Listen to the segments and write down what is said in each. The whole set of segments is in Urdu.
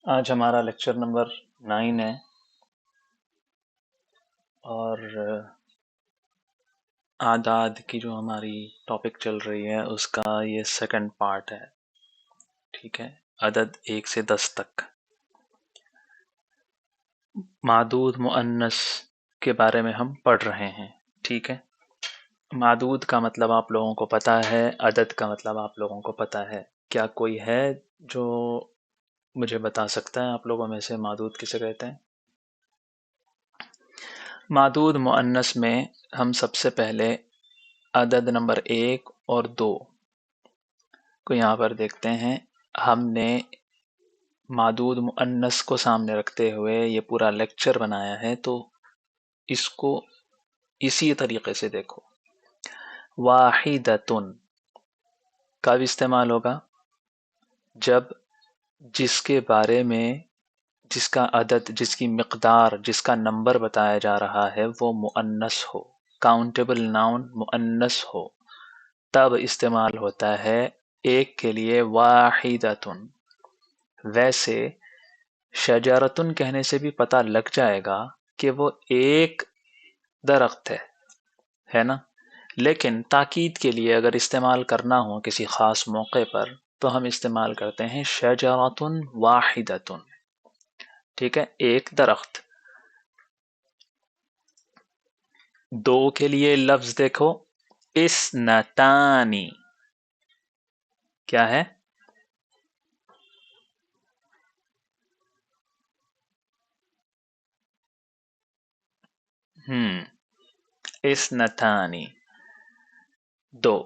آج ہمارا لیکچر نمبر 9 ہے اور اعداد کی جو ہماری ٹاپک چل رہی ہے اس کا یہ سیکنڈ پارٹ ہے. ٹھیک ہے، عدد 1 سے 10 تک. معدود مؤنث کے بارے میں ہم پڑھ رہے ہیں. ٹھیک ہے، معدود کا مطلب آپ لوگوں کو پتہ ہے، عدد کا مطلب آپ لوگوں کو پتہ ہے. کیا کوئی ہے جو مجھے بتا سکتا ہے آپ لوگوں میں سے معدود کسے کہتے ہیں؟ معدود مؤنث میں ہم سب سے پہلے عدد نمبر 1 اور 2 کو یہاں پر دیکھتے ہیں. ہم نے معدود مؤنث کو سامنے رکھتے ہوئے یہ پورا لیکچر بنایا ہے، تو اس کو اسی طریقے سے دیکھو. واحدتن کب استعمال ہوگا؟ جب جس کے بارے میں جس کا عدد، جس کی مقدار، جس کا نمبر بتایا جا رہا ہے وہ مؤنث ہو، کاؤنٹیبل ناؤن مؤنث ہو، تب استعمال ہوتا ہے ایک کے لیے واحدتن. ویسے شجرتن کہنے سے بھی پتہ لگ جائے گا کہ وہ ایک درخت ہے نا، لیکن تاکید کے لیے اگر استعمال کرنا ہو کسی خاص موقع پر تو ہم استعمال کرتے ہیں شجرتن واحدتن. ٹھیک ہے، ایک درخت. 2 کے لیے لفظ دیکھو، اسنتانی. کیا ہے؟ اسنتانی 2.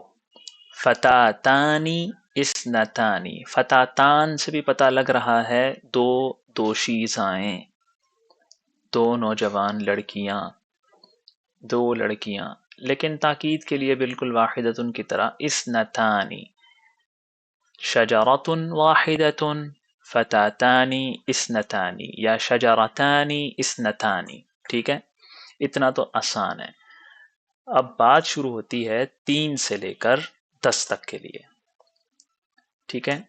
فتاتانی اسنتانی، فتاتان سے بھی پتہ لگ رہا ہے دو دوشیزائیں، 2 نوجوان لڑکیاں، 2 لڑکیاں. لیکن تاکید کے لیے بالکل واحدتن کی طرح اسنتانی. شجرتن واحدتن، فتاتانی اسنتانی، یا شجرتانی اسنتانی. ٹھیک ہے، اتنا تو آسان ہے. اب بات شروع ہوتی ہے 3 سے لے کر 10 تک کے لیے. ٹھیک ہے،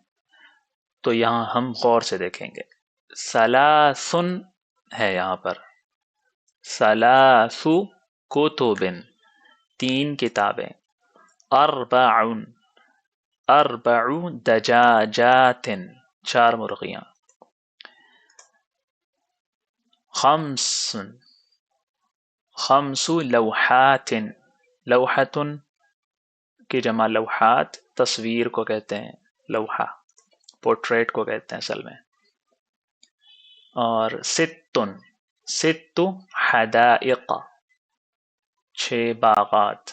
تو یہاں ہم غور سے دیکھیں گے. ثلاثن ہے یہاں پر، ثلاث کتبن 3 کتابیں. اربع دجاجات 4 مرغیاں. خمس لوحات، لوحۃ کی جمع لوحات، تصویر کو کہتے ہیں لوحہ، پورٹریٹ کو کہتے ہیں اصل میں. اور ست حدائق 6 باغات.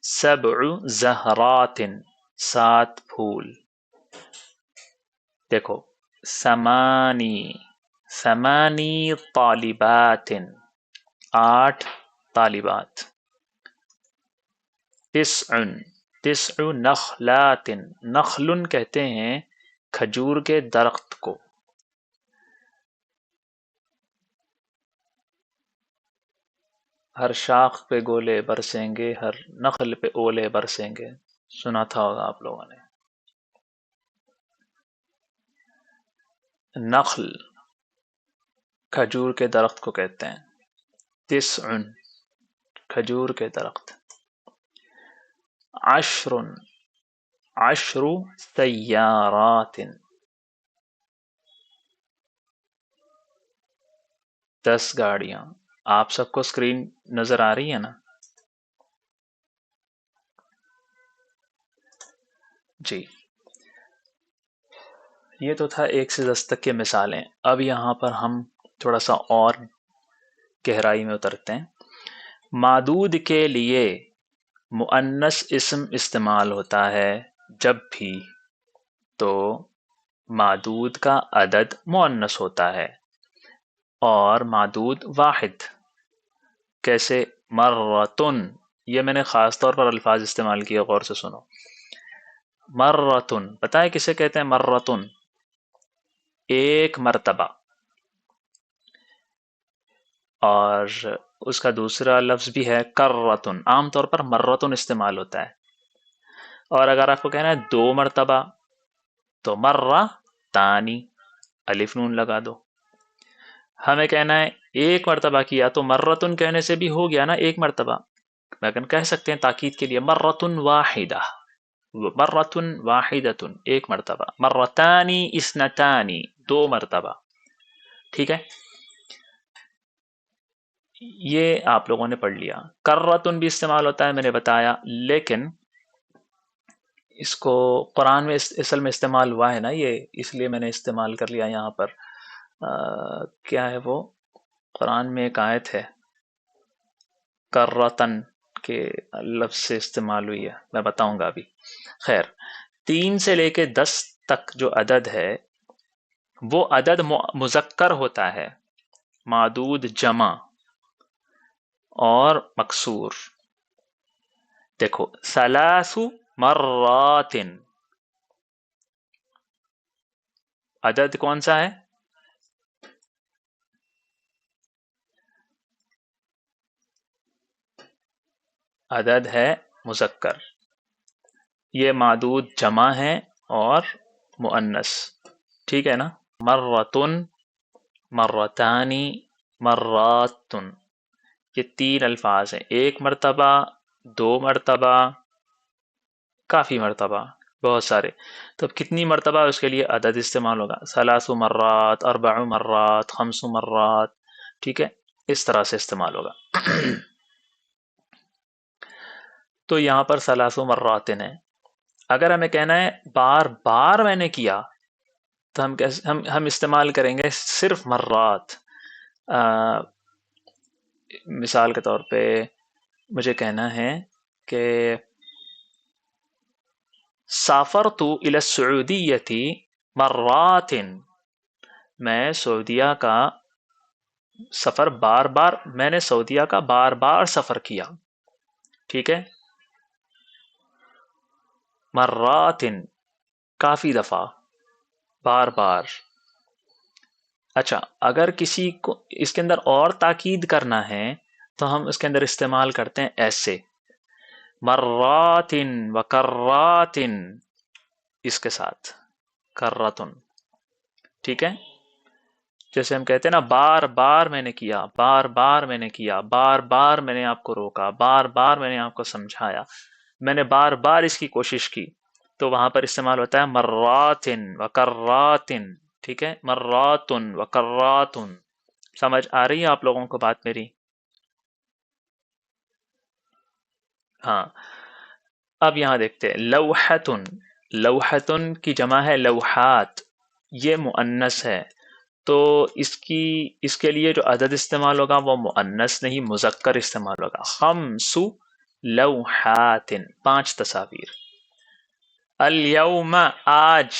سبع زہرات 7 پھول. دیکھو، ثمانی طالبات 8 طالبات. تسع نخلات، نخل کہتے ہیں کھجور کے درخت کو. ہر شاخ پہ گولے برسیں گے، ہر نخل پہ اولے برسیں گے، سنا تھا ہوگا آپ لوگوں نے. نخل کھجور کے درخت کو کہتے ہیں. تسع کھجور کے درخت. عشر سیارات 10 گاڑیاں. آپ سب کو اسکرین نظر آ رہی ہے نا؟ جی، یہ تو تھا 1 سے 10 تک کے مثالیں. اب یہاں پر ہم تھوڑا سا اور گہرائی میں اترتے ہیں. معدود کے لیے مؤنث اسم استعمال ہوتا ہے جب بھی تو معدود کا عدد مؤنث ہوتا ہے اور معدود واحد. کیسے؟ مرتن، یہ میں نے خاص طور پر الفاظ استعمال کیے، غور سے سنو. مرتن پتہ ہے کسے کہتے ہیں؟ مرتن ایک مرتبہ. اور اس کا دوسرا لفظ بھی ہے کرتن. عام طور پر مرتن استعمال ہوتا ہے. اور اگر آپ کو کہنا ہے 2 مرتبہ تو مرہ تانی، الف نون لگا دو. ہمیں کہنا ہے 1 مرتبہ کیا تو مرتن کہنے سے بھی ہو گیا نا 1 مرتبہ، لیکن کہہ سکتے ہیں تاکید کے لیے مرتن واحدہ، مرتن واحدتن 1 مرتبہ، مرتانی اثنتانی 2 مرتبہ. ٹھیک ہے، یہ آپ لوگوں نے پڑھ لیا. کرتن بھی استعمال ہوتا ہے میں نے بتایا، لیکن اس کو قرآن میں اصل میں استعمال ہوا ہے نا یہ، اس لیے میں نے استعمال کر لیا یہاں پر. کیا ہے وہ، قرآن میں ایک آیت ہے کرتن کے لفظ سے استعمال ہوئی ہے، میں بتاؤں گا ابھی. خیر، 3 سے لے کے 10 تک جو عدد ہے وہ عدد مذکر ہوتا ہے، معدود جمع اور مکسور. دیکھو ثلاث مرات، عدد کون سا ہے؟ عدد ہے مذکر، یہ معدود جمع ہے اور مؤنث. ٹھیک ہے نا، مرتن، مرتانی، مراتن، یہ 3 الفاظ ہیں. 1 مرتبہ، 2 مرتبہ، کافی مرتبہ، بہت سارے. تو اب کتنی مرتبہ اس کے لیے عدد استعمال ہوگا، 3 مرات، 4 مرات، 5 مرات. ٹھیک ہے، اس طرح سے استعمال ہوگا. تو یہاں پر 3 مرات ہیں. اگر ہمیں کہنا ہے بار بار میں نے کیا تو ہم استعمال کریں گے صرف مرات. مثال کے طور پہ مجھے کہنا ہے کہ سافرت الى السعودیہ مرات، میں سعودیہ کا سفر میں نے سعودیہ کا بار بار سفر کیا. ٹھیک ہے، مرات کافی دفعہ، بار بار. اچھا، اگر کسی کو اس کے اندر اور تاکید کرنا ہے تو ہم اس کے اندر استعمال کرتے ہیں ایسے، مرات و کرات، اس کے ساتھ کرتن. ٹھیک ہے، جیسے ہم کہتے ہیں نا بار بار میں نے کیا، بار بار میں نے کیا، بار بار میں نے آپ کو روکا، بار بار میں نے آپ کو سمجھایا، میں نے بار بار اس کی کوشش کی. تو وہاں پر استعمال ہوتا ہے مرات و کرات. ٹھیک ہے، مرات و کرات. سمجھ آ رہی ہے آپ لوگوں کو بات میری؟ ہاں. اب یہاں دیکھتے ہیں لوحتن، لوحتن کی جمع ہے لوحات، یہ مؤنث ہے. تو اس کے لیے جو عدد استعمال ہوگا وہ مؤنث نہیں مذکر استعمال ہوگا. خمس لوحات، 5 تصاویر. الیوم، آج.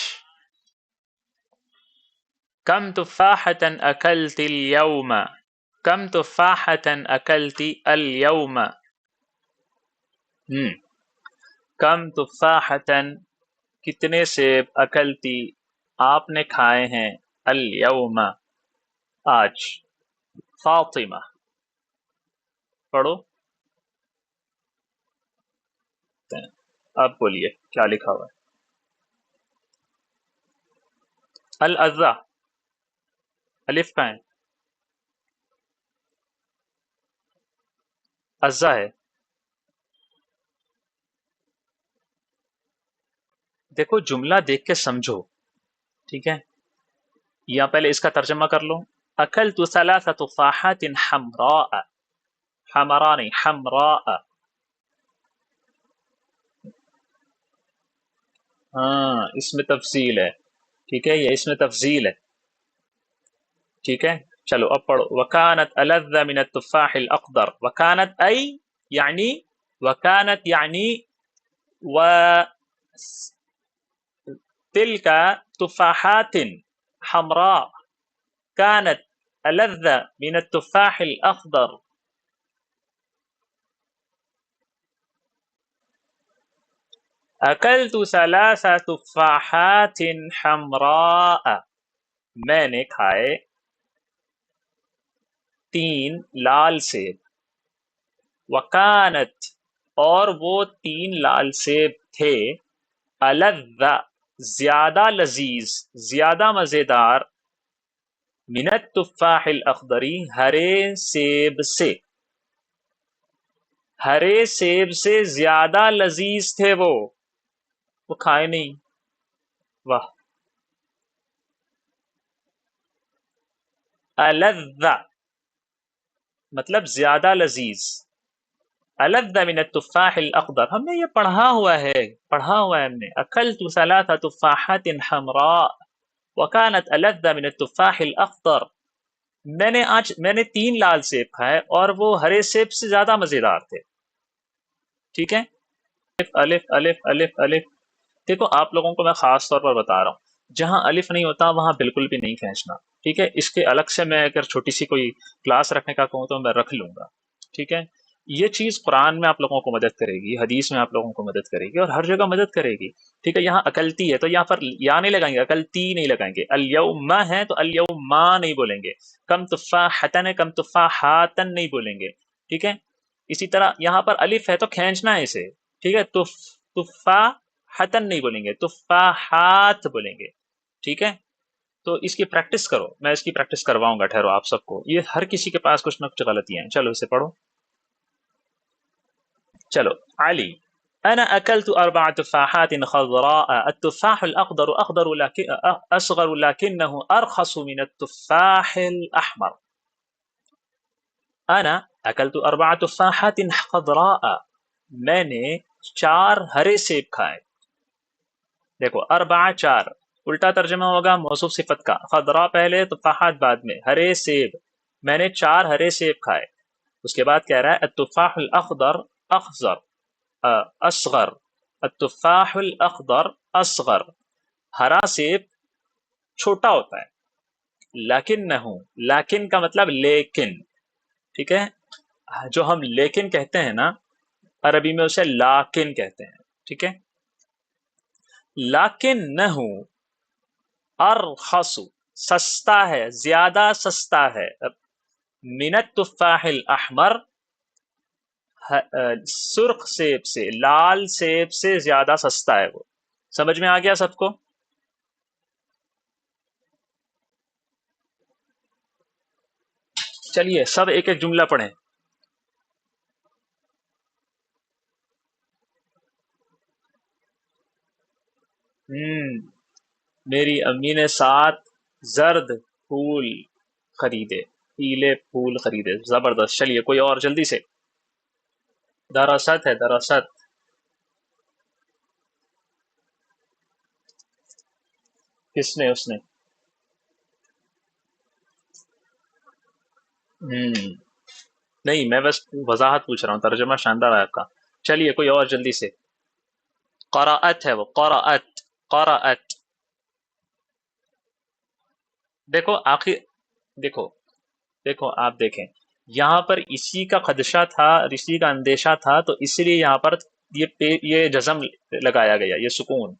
کم تفاحة اکلت اليوم، کم تفاحة اکلت اليوم. کم تفاحة، کتنے سیب، اکلتی، آپ نے کھائے ہیں، الیوم، آج. فاطمہ، پڑھو. اب بولیے کیا لکھا ہوا ہے. العزا، الف کا ہے، عزا ہے. دیکھو جملہ دیکھ کے سمجھو. ٹھیک ہے، یا پہلے اس کا ترجمہ کر لو. اکلت 3 تفاحات حمراء، حمراء نہیں حمراء. ہاں، اس میں تفصیل ہے. ٹھیک ہے، یہ اس میں تفصیل ہے. ٹھیک ہے، چلو اب پڑھو. وکانت الذ من التفاح الاخضر، وکانت ای یعنی، وکانت یعنی و تلك تفاحات حمراء كانت ألذ من التفاح الأخضر. أكلت 3 تفاحات حمراء، میں نے کھائے 3 لال سیب. وكانت، اور وہ 3 لال سیب تھے، الذ زیادہ لذیذ، زیادہ مزیدار، من التفاح الاخضری ہرے سیب سے، ہرے سیب سے زیادہ لذیذ تھے وہ کھائے نہیں. واہ. الذ مطلب زیادہ لذیذ، الذ من التفاح الاخضر، ہم نے یہ پڑھا ہوا ہے ہم نے. اکلت ثلاث تفاحات حمراء وكانت الذ من التفاح الاخضر، میں نے 3 لال سیب کھائے اور وہ ہرے سیب سے زیادہ مزیدار تھے. ٹھیک ہے. الف الف الف الف. دیکھو آپ لوگوں کو میں خاص طور پر بتا رہا ہوں، جہاں الف نہیں ہوتا وہاں بالکل بھی نہیں کھینچنا. ٹھیک ہے. اس کے الگ سے میں اگر چھوٹی سی کوئی کلاس رکھنے کا کہوں تو میں رکھ لوں گا. ٹھیک ہے. یہ چیز قرآن میں آپ لوگوں کو مدد کرے گی، حدیث میں آپ لوگوں کو مدد کرے گی، اور ہر جگہ مدد کرے گی. ٹھیک ہے. یہاں اکلتی ہے تو یہاں پر یا نہیں لگائیں گے، اکلتی نہیں لگائیں گے. الیوم ہے تو الیوما نہیں بولیں گے. کم تفاحتن ہے، کم تفاحاتن نہیں بولیں گے. ٹھیک ہے. اسی طرح یہاں پر الف ہے تو کھینچنا ہے اسے. ٹھیک ہے. تفاحتن نہیں بولیں گے، تفاحات بولیں گے. ٹھیک ہے. تو اس کی پریکٹس کرو، میں اس کی پریکٹس کرواؤں گا. ٹھہرو آپ سب کو، یہ ہر کسی کے پاس کچھ نہ کچھ غلطیاں ہیں. چلو اسے پڑھو. چلو. علی أنا أكلت 4 تفاحات خضراء، التفاح الأخضر أخضر لكن أصغر لكنه أرخص من التفاح الأحمر. أنا أكلت 4 تفاحات خضراء، میں نے 4 ہرے سیب کھائے. دیکھو 4 4 الٹا ترجمہ ہوگا موصوف صفت کا، خضراء پہلے تفاحات بعد میں، ہرے سیب، میں نے 4 ہرے سیب کھائے. اس کے بعد کہہ رہا ہے التفاح الاخضر اخضر اصغر، التفاح الاخضر اصغر، ہرا سیب چھوٹا ہوتا ہے. لیکنہ، لیکن کا مطلب لیکن. ٹھیک ہے. جو ہم لیکن کہتے ہیں نا عربی میں اسے لاکن کہتے ہیں. ٹھیک ہے. لیکنہ ارخص سستا ہے، زیادہ سستا ہے، من التفاح الاحمر سرخ سیب سے، لال سیب سے زیادہ سستا ہے وہ. سمجھ میں آ گیا سب کو؟ چلیے سب ایک ایک جملہ پڑھیں. میری امی نے 7 زرد پھول خریدے، پیلے پھول خریدے. زبردست. چلیے کوئی اور جلدی سے. دراصل ہے دراصل. کس نے؟ اس نے. نہیں میں بس وضاحت پوچھ رہا ہوں، ترجمہ شاندار ہے آپ کا. چلیے کوئی اور جلدی سے. قرأت ہے وہ، قرأت قرأت. دیکھو آخر، دیکھو دیکھو آپ دیکھیں یہاں پر اسی کا خدشہ تھا اور اسی کا اندیشہ تھا، تو اس لیے یہاں پر یہ جزم لگایا گیا، یہ سکون.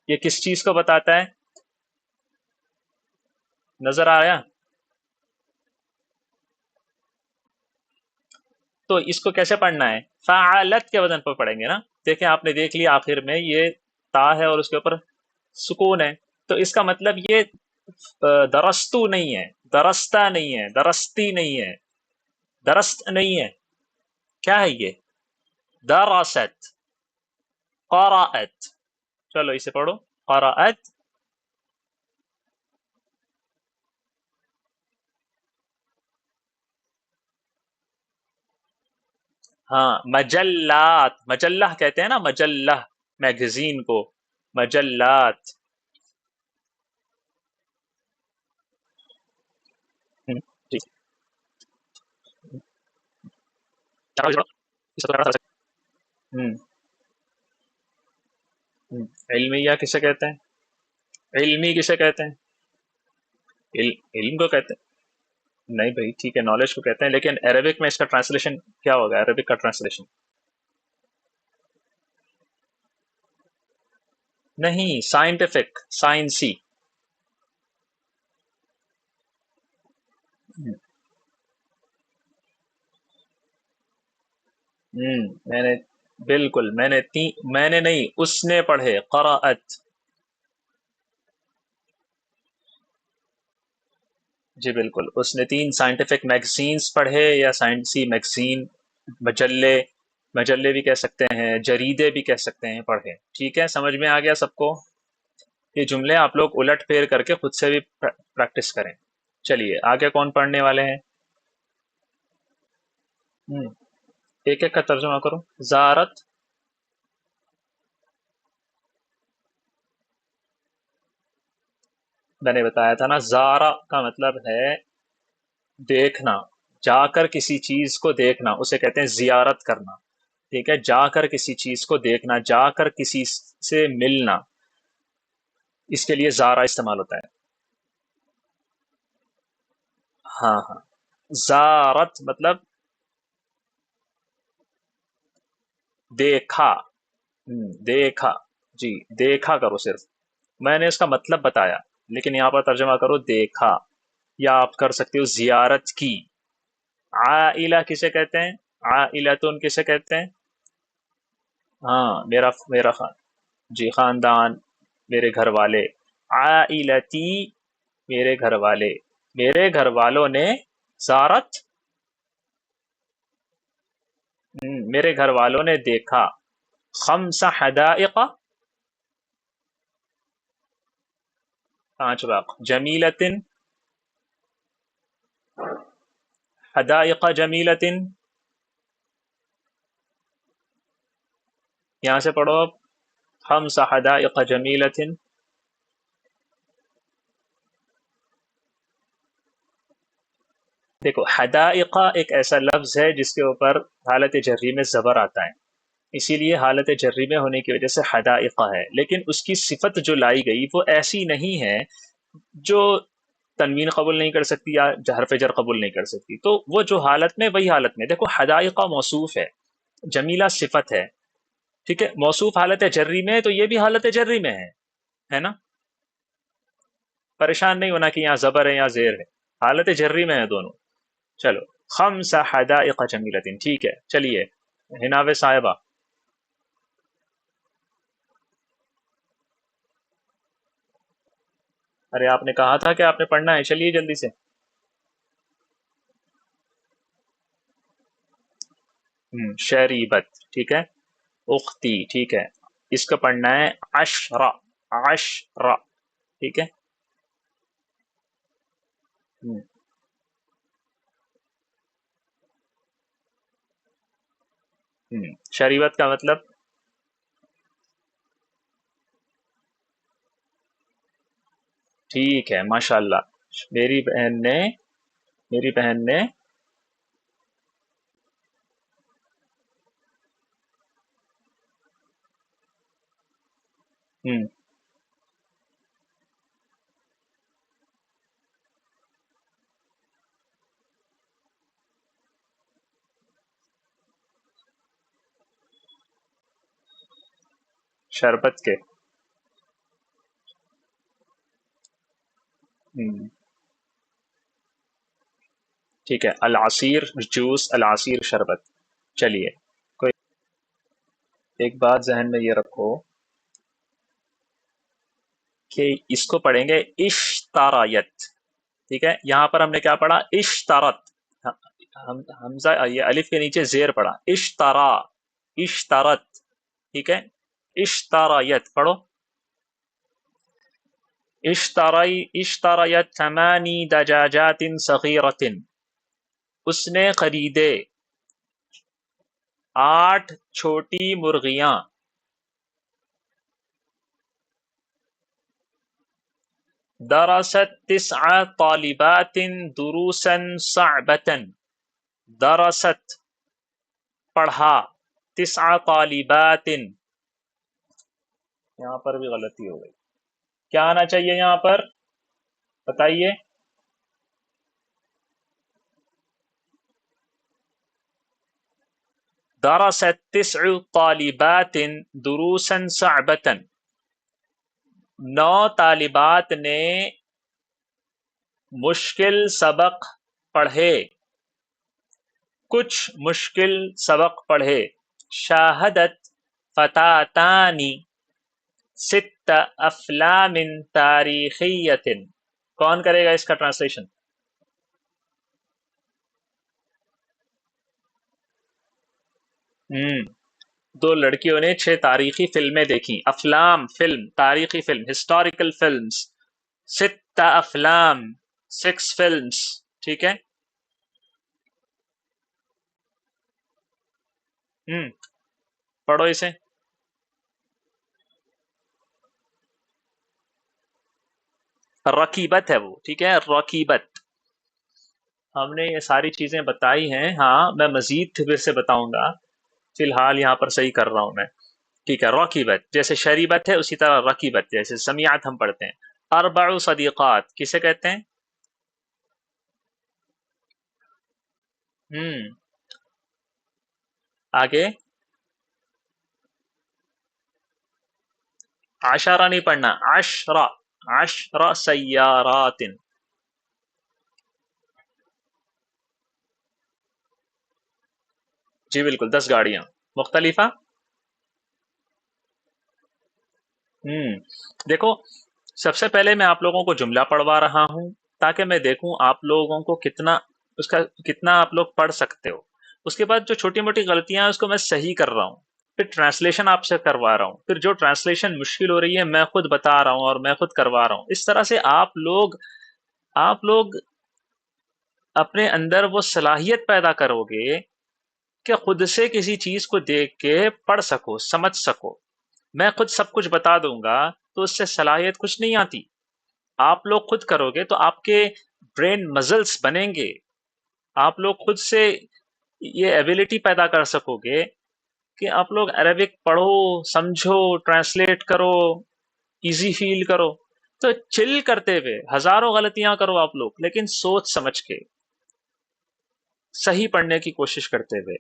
یہ کس چیز کو بتاتا ہے؟ نظر آیا؟ تو اس کو کیسے پڑھنا ہے؟ فعالت کے وزن پر پڑھیں گے نا. دیکھیں آپ نے دیکھ لیا آخر میں یہ تا ہے اور اس کے اوپر سکون ہے، تو اس کا مطلب یہ درستو نہیں ہے، درستہ نہیں ہے، درستی نہیں ہے، درست نہیں ہے. کیا ہے یہ؟ درست، قرأت. چلو اسے پڑھو. قرأت. ہاں مجلات، مجلہ کہتے ہیں نا، مجلہ میگزین کو، مجلات. ٹھیک. علمیہ کسے کہتے ہیں؟ علمی کسے کہتے ہیں؟ علم کو کہتے ہیں. نہیں بھائی ٹھیک ہے، نالج کو کہتے ہیں، لیکن عربک میں اس کا ٹرانسلیشن کیا ہوگا؟ عربک کا ٹرانسلیشن نہیں، سائنٹیفک، سائنسی. میں نے بالکل، میں نے نہیں، اس نے پڑھے، قرأت. جی بالکل، اس نے 3 سائنٹیفک میگزینز پڑھے، یا سائنسی میگزین، مجلے، مجلے بھی کہہ سکتے ہیں، جریدے بھی کہہ سکتے ہیں، پڑھے. ٹھیک ہے، سمجھ میں آ گیا سب کو؟ یہ جملے آپ لوگ الٹ پھیر کر کے خود سے بھی پریکٹس کریں. چلیے آگے کون پڑھنے والے ہیں؟ ہم، ایک ایک کا ترجمہ کرو. زارت. میں نے بتایا تھا نا، زارا کا مطلب ہے دیکھنا، جا کر کسی چیز کو دیکھنا، اسے کہتے ہیں زیارت کرنا. ٹھیک ہے، جا کر کسی چیز کو دیکھنا، جا کر کسی سے ملنا، اس کے لیے زارا استعمال ہوتا ہے. ہاں ہاں، زارت مطلب دیکھا. دیکھا. جی، دیکھا کرو صرف. میں نے اس کا مطلب بتایا، لیکن یہاں پر ترجمہ کرو دیکھا، یا آپ کر سکتے ہو زیارت کی. عائلہ کسے کہتے ہیں؟ عائلتن کسے کہتے ہیں؟ ہاں، میرا خان. جی، خاندان، میرے گھر والے. عائلتی، میرے گھر والے. میرے گھر والوں نے زارت. میرے گھر والوں نے دیکھا 5 حدائق، 5 باغ. جمیلتن، حدائق جمیلتن. یہاں سے پڑھو اب. 5 حدائق جمیلتن. دیکھو، حدائق ایک ایسا لفظ ہے جس کے اوپر حالت جری میں زبر آتا ہے، اسی لیے حالت جری میں ہونے کی وجہ سے حدائق ہے. لیکن اس کی صفت جو لائی گئی وہ ایسی نہیں ہے جو تنوین قبول نہیں کر سکتی یا حرف جر قبول نہیں کر سکتی. تو وہ جو حالت میں، وہی حالت میں. دیکھو، حدائق موصوف ہے، جمیلہ صفت ہے. ٹھیک ہے، موصوف حالت جری میں ہے، تو یہ بھی حالت جری میں ہے نا. پریشان نہیں ہونا کہ یہاں زبر ہے یا زیر ہے، حالت جری میں ہے دونوں. چلو، 5 حدائق جمیلتن. ٹھیک ہے، چلیے حناوے صاحبہ. ارے آپ نے کہا تھا کہ آپ نے پڑھنا ہے، چلیے جلدی سے. شریبت. ٹھیک ہے. اختی. ٹھیک ہے، اس کا پڑھنا ہے عشرہ. عشرہ. ٹھیک ہے. ہم، شریبت کا مطلب. ٹھیک ہے، ماشاء اللہ. میری بہن نے. ہم، شربت کے. ہم، ٹھیک ہے، العصیر جوس، العصیر شربت. چلیے، کوئی ایک بات ذہن میں یہ رکھو کہ اس کو پڑھیں گے اشترایت. ٹھیک ہے، یہاں پر ہم نے کیا پڑھا؟ اشترت. حمزہ، یہ الف کے نیچے زیر پڑا، اشترا. اشترت. ٹھیک ہے، اشترایت پڑھو. اشتریت 8 دجاجات صغیرۃ. اس نے خریدے 8 چھوٹی مرغیاں. درست 9 طالبات دروسا صعبة. درست پڑھا، 9 طالبات. یہاں پر بھی غلطی ہو گئی. کیا آنا چاہیے یہاں پر؟ بتائیے. درست 9 طالبات دروسا صعبة. 9 طالبات نے مشکل سبق پڑھے، کچھ مشکل سبق پڑھے. شاہدت فتاتانی ست افلام تاریخیت. کون کرے گا اس کا ٹرانسلیشن؟ ہوں دو لڑکیوں نے 6 تاریخی فلمیں دیکھی. افلام فلم، تاریخی فلم ہسٹوریکل فلمز. ست افلام 6 فلمز. ٹھیک ہے. پڑھو اسے. رکیبت ہے وہ. ٹھیک ہے، رکیبت. ہم نے یہ ساری چیزیں بتائی ہیں. ہاں میں مزید پھر سے بتاؤں گا، فی الحال یہاں پر صحیح کر رہا ہوں میں. ٹھیک ہے، رکیبت جیسے شریبت ہے اسی طرح رکیبت جیسے سمیعت ہم پڑھتے ہیں. اربع صدیقات کسے کہتے ہیں؟ آگے عشرہ نہیں پڑھنا، عشرہ. عشرہ سیارات. جی بالکل، 10 گاڑیاں مختلفہ. دیکھو، سب سے پہلے میں آپ لوگوں کو جملہ پڑھوا رہا ہوں تاکہ میں دیکھوں آپ لوگوں کو کتنا آپ لوگ پڑھ سکتے ہو. اس کے بعد جو چھوٹی موٹی غلطیاں ہیں اس کو میں صحیح کر رہا ہوں. پھر ٹرانسلیشن آپ سے کروا رہا ہوں. پھر جو ٹرانسلیشن مشکل ہو رہی ہے میں خود بتا رہا ہوں اور میں خود کروا رہا ہوں. اس طرح سے آپ لوگ اپنے اندر وہ صلاحیت پیدا کرو گے کہ خود سے کسی چیز کو دیکھ کے پڑھ سکو، سمجھ سکو. میں خود سب کچھ بتا دوں گا تو اس سے صلاحیت کچھ نہیں آتی. آپ لوگ خود کرو گے تو آپ کے برین مزلز بنیں گے. آپ لوگ خود سے یہ ایبیلٹی پیدا کر سکو گے کہ آپ لوگ عربک پڑھو، سمجھو، ٹرانسلیٹ کرو، ایزی فیل کرو. تو چل کرتے ہوئے ہزاروں غلطیاں کرو آپ لوگ، لیکن سوچ سمجھ کے صحیح پڑھنے کی کوشش کرتے ہوئے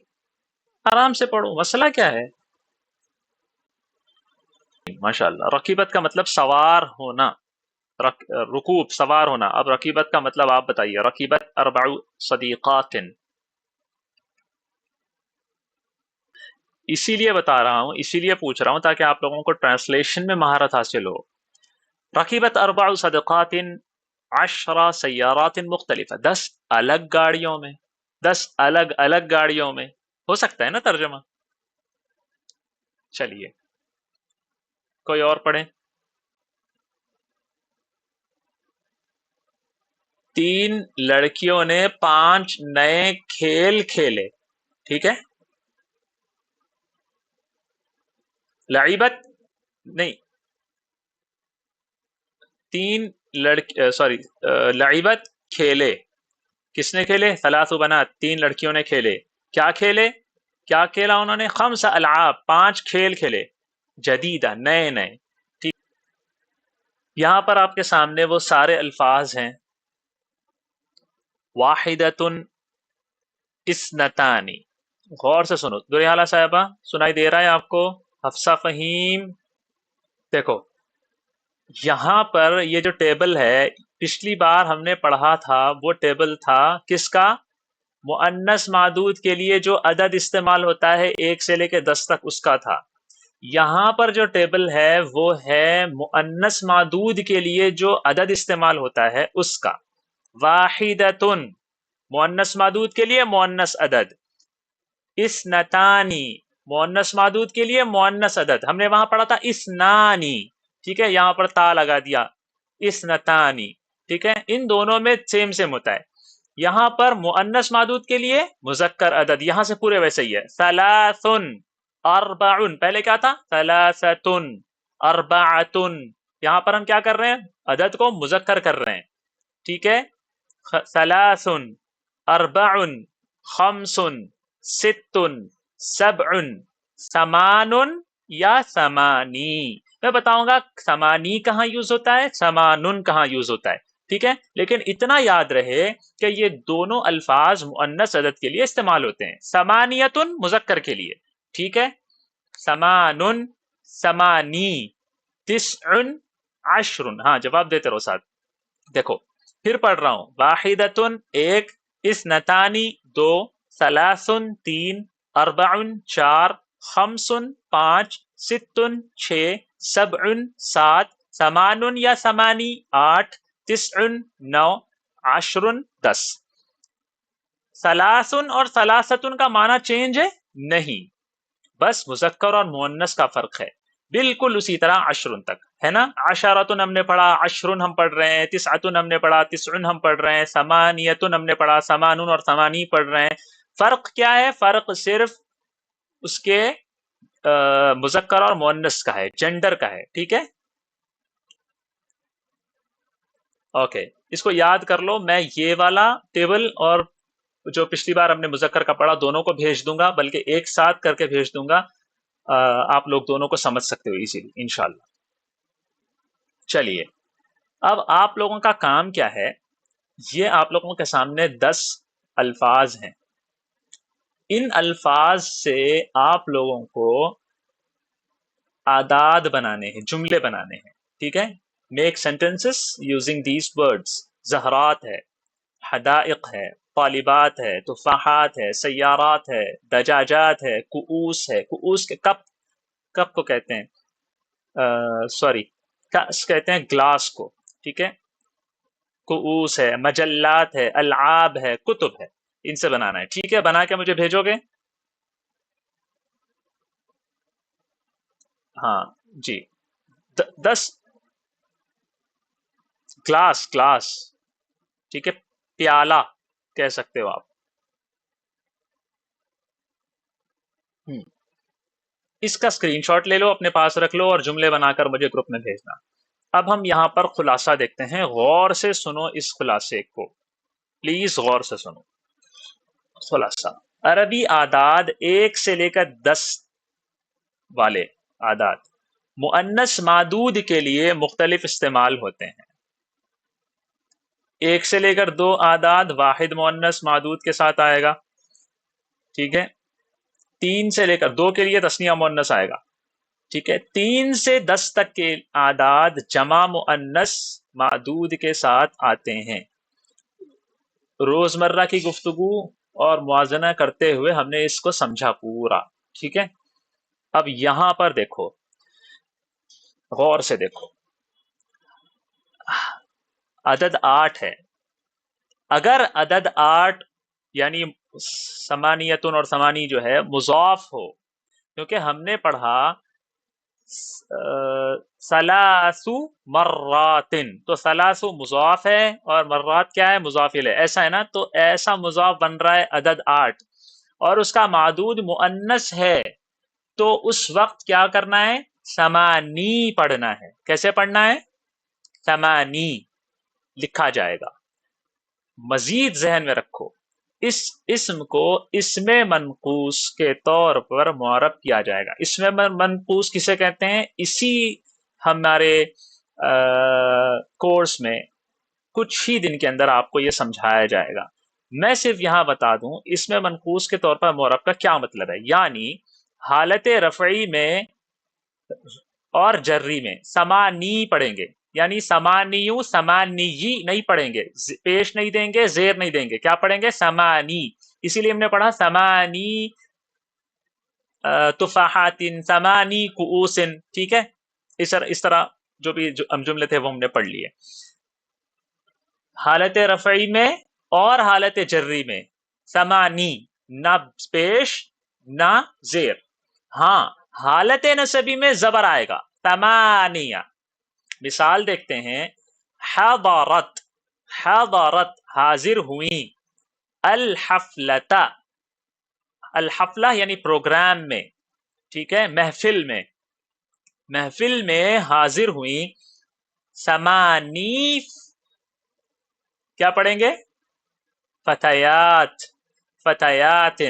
آرام سے پڑھو. مسئلہ کیا ہے؟ ماشاء اللہ. رکیبت کا مطلب سوار ہونا. رکوب سوار ہونا. اب رکیبت کا مطلب آپ بتائیے. رکیبت اربع صدیقات. اسی لیے بتا رہا ہوں، اسی لیے پوچھ رہا ہوں تاکہ آپ لوگوں کو ٹرانسلیشن میں مہارت حاصل ہو. رکیبت اربع صدیقات 10 سیارات مختلفہ. 10 الگ گاڑیوں میں. 10 الگ الگ گاڑیوں میں. ہو سکتا ہے نا ترجمہ؟ چلیے کوئی اور پڑھیں. 3 لڑکیوں نے 5 نئے کھیل کھیلے. ٹھیک ہے. لعبت نہیں، 3 لعبت کھیلے. کس نے کھیلے؟ 3 بنات، 3 لڑکیوں نے کھیلے. کیا کھیلے؟ کیا کھیلا انہوں نے؟ 5 العاب، 5 کھیل کھیلے. جدیدہ، نئے نئے. ٹھیک. یہاں پر آپ کے سامنے وہ سارے الفاظ ہیں. واحدۃ، اثنتانی. غور سے سنو. دوریالہ صاحبہ سنائی دے رہا ہے آپ کو؟ حفصہ فہیم دیکھو، یہاں پر یہ جو ٹیبل ہے پچھلی بار ہم نے پڑھا تھا، وہ ٹیبل تھا کس کا؟ مؤنث معدود کے لیے جو عدد استعمال ہوتا ہے 1 سے لے کے 10 تک، اس کا تھا. یہاں پر جو ٹیبل ہے وہ ہے مؤنث معدود کے لیے جو عدد استعمال ہوتا ہے اس کا. واحدتن مؤنث معدود کے لیے مؤنث عدد. اثنتانی مؤنث معدود کے لیے مؤنث عدد. ہم نے وہاں پڑھا تھا اثنانی. ٹھیک ہے، یہاں پر تا لگا دیا، اثنتانی. ٹھیک ہے، ان دونوں میں سیم سیم ہوتا ہے. یہاں پر مؤنث معدود کے لیے مذکر عدد، یہاں سے پورے ویسے ہی ہے. ثلاثن، اربعن، پہلے کیا تھا؟ ثلاثتن، اربعتن. یہاں پر ہم کیا کر رہے ہیں؟ عدد کو مذکر کر رہے ہیں. ٹھیک ہے. ثلاثن، اربعن، خمسن، ستن، سبعن، ثمانن یا ثمانی. میں بتاؤں گا ثمانی کہاں یوز ہوتا ہے، ثمانن کہاں یوز ہوتا ہے. ٹھیک ہے، لیکن اتنا یاد رہے کہ یہ دونوں الفاظ مؤنث عدد کے لیے استعمال ہوتے ہیں. ثمانیتن مذکر کے لیے. ٹھیک ہے. ثمانن، ثمانی، تسعن، عشرن. ہاں جواب دیتے رہو ساتھ. دیکھو پھر پڑھ رہا ہوں. واحدتن 1، اثنتانی 2، ثلاثن 3، اربعن 4، خمسن پانچ، ستن چھ، سبعن سات، سمانن یا سمانی آٹھ، تسعن نو، عشرن 10۔ ثلاثن اور ثلاثتن کا معنی چینج ہے نہیں، بس مذکر اور مؤنث کا فرق ہے، بالکل اسی طرح عشرن تک ہے نا۔ عشرتن ہم نے پڑھا، عشرن ہم پڑھ رہے ہیں، تسعتن ہم نے پڑھا، تسعن ہم پڑھ رہے ہیں، ثمانیتن ہم نے پڑھا، ثمانن اور ثمانی پڑھ رہے ہیں۔ فرق کیا ہے؟ فرق صرف اس کے مذکر اور مؤنث کا ہے، جینڈر کا ہے، ٹھیک ہے۔ اوکے، اس کو یاد کر لو، میں یہ والا ٹیبل اور جو پچھلی بار ہم نے مذکر کا پڑھا دونوں کو بھیج دوں گا، بلکہ ایک ساتھ کر کے بھیج دوں گا، آپ لوگ دونوں کو سمجھ سکتے ہو ایزیلی انشاءاللہ۔ چلیے، اب آپ لوگوں کا کام کیا ہے، یہ آپ لوگوں کے سامنے 10 الفاظ ہیں، ان الفاظ سے آپ لوگوں کو اعداد بنانے ہیں، جملے بنانے ہیں، ٹھیک ہے۔ Make sentences using these words. زہرات ہے، حدائق ہے، طالبات ہے، تفاحات ہے، سیارات ہے، دجاجات ہے، کؤوس ہے، کؤوس کے کپ، کپ کو کہتے ہیں سوری کاس کہتے ہیں گلاس کو، ٹھیک ہے۔ کؤوس ہے، مجلات ہے، العاب ہے، کتب ہے، ان سے بنانا ہے، ٹھیک ہے۔ بنا کے مجھے بھیجو گے؟ ہاں جی، 10 گلاس، گلاس، ٹھیک ہے، پیالہ کہہ سکتے ہو آپ۔ اس کا اسکرین شاٹ لے لو، اپنے پاس رکھ لو، اور جملے بنا کر مجھے گروپ میں بھیجنا۔ اب ہم یہاں پر خلاصہ دیکھتے ہیں، غور سے سنو اس خلاصے کو، پلیز غور سے سنو۔ خلاصہ، عربی اعداد 1 سے لے کر 10 والے اعداد مؤنث معدود کے لیے مختلف استعمال ہوتے ہیں۔ 1 سے لے کر 2 اعداد واحد مؤنث معدود کے ساتھ آئے گا، ٹھیک ہے۔ 3 سے لے کر 2 کے لیے تثنیہ مؤنث آئے گا، ٹھیک ہے۔ 3 سے 10 تک کے اعداد جمع مؤنث معدود کے ساتھ آتے ہیں۔ روزمرہ کی گفتگو اور موازنہ کرتے ہوئے ہم نے اس کو سمجھا پورا، ٹھیک ہے۔ اب یہاں پر دیکھو، غور سے دیکھو، عدد 8 ہے، اگر عدد 8 یعنی سمانیتن اور سمانی جو ہے مضاف ہو، کیونکہ ہم نے پڑھا ثلاث مراتن، تو ثلاث مضاف ہے اور مرات کیا ہے؟ مضاف الیہ، ایسا ہے نا، تو ایسا مضاف بن رہا ہے عدد 8 اور اس کا معدود مؤنث ہے، تو اس وقت کیا کرنا ہے؟ سمانی پڑھنا ہے۔ کیسے پڑھنا ہے؟ سمانی لکھا جائے گا۔ مزید ذہن میں رکھو، اس اسم کو اسم منقوص کے طور پر معرب کیا جائے گا۔ اسم منقوص کسے کہتے ہیں؟ اسی ہمارے کورس میں کچھ ہی دن کے اندر آپ کو یہ سمجھایا جائے گا۔ میں صرف یہاں بتا دوں اسم منقوص کے طور پر معرب کا کیا مطلب ہے، یعنی حالت رفعی میں اور جری میں سمانی پڑھیں گے، یعنی سمانیو سمانی نہیں پڑھیں گے، پیش نہیں دیں گے، زیر نہیں دیں گے، کیا پڑھیں گے؟ سمانی۔ اسی لیے ہم نے پڑھا سمانی تفاحات، سمانی کؤوس، ٹھیک ہے۔ اس طرح جو بھی جملے تھے وہ ہم نے پڑھ لیے۔ حالت رفعی میں اور حالت جری میں سمانی، نہ پیش نہ زیر۔ ہاں، حالت نصبی میں زبر آئے گا، ثمانیہ۔ مثال دیکھتے ہیں، حضرت، حضرت حاضر ہوئیں، الحفلۃ، الحفلہ یعنی پروگرام میں، ٹھیک ہے، محفل میں، محفل میں حاضر ہوئیں، سمانی، کیا پڑھیں گے؟ فتیات، فتیات،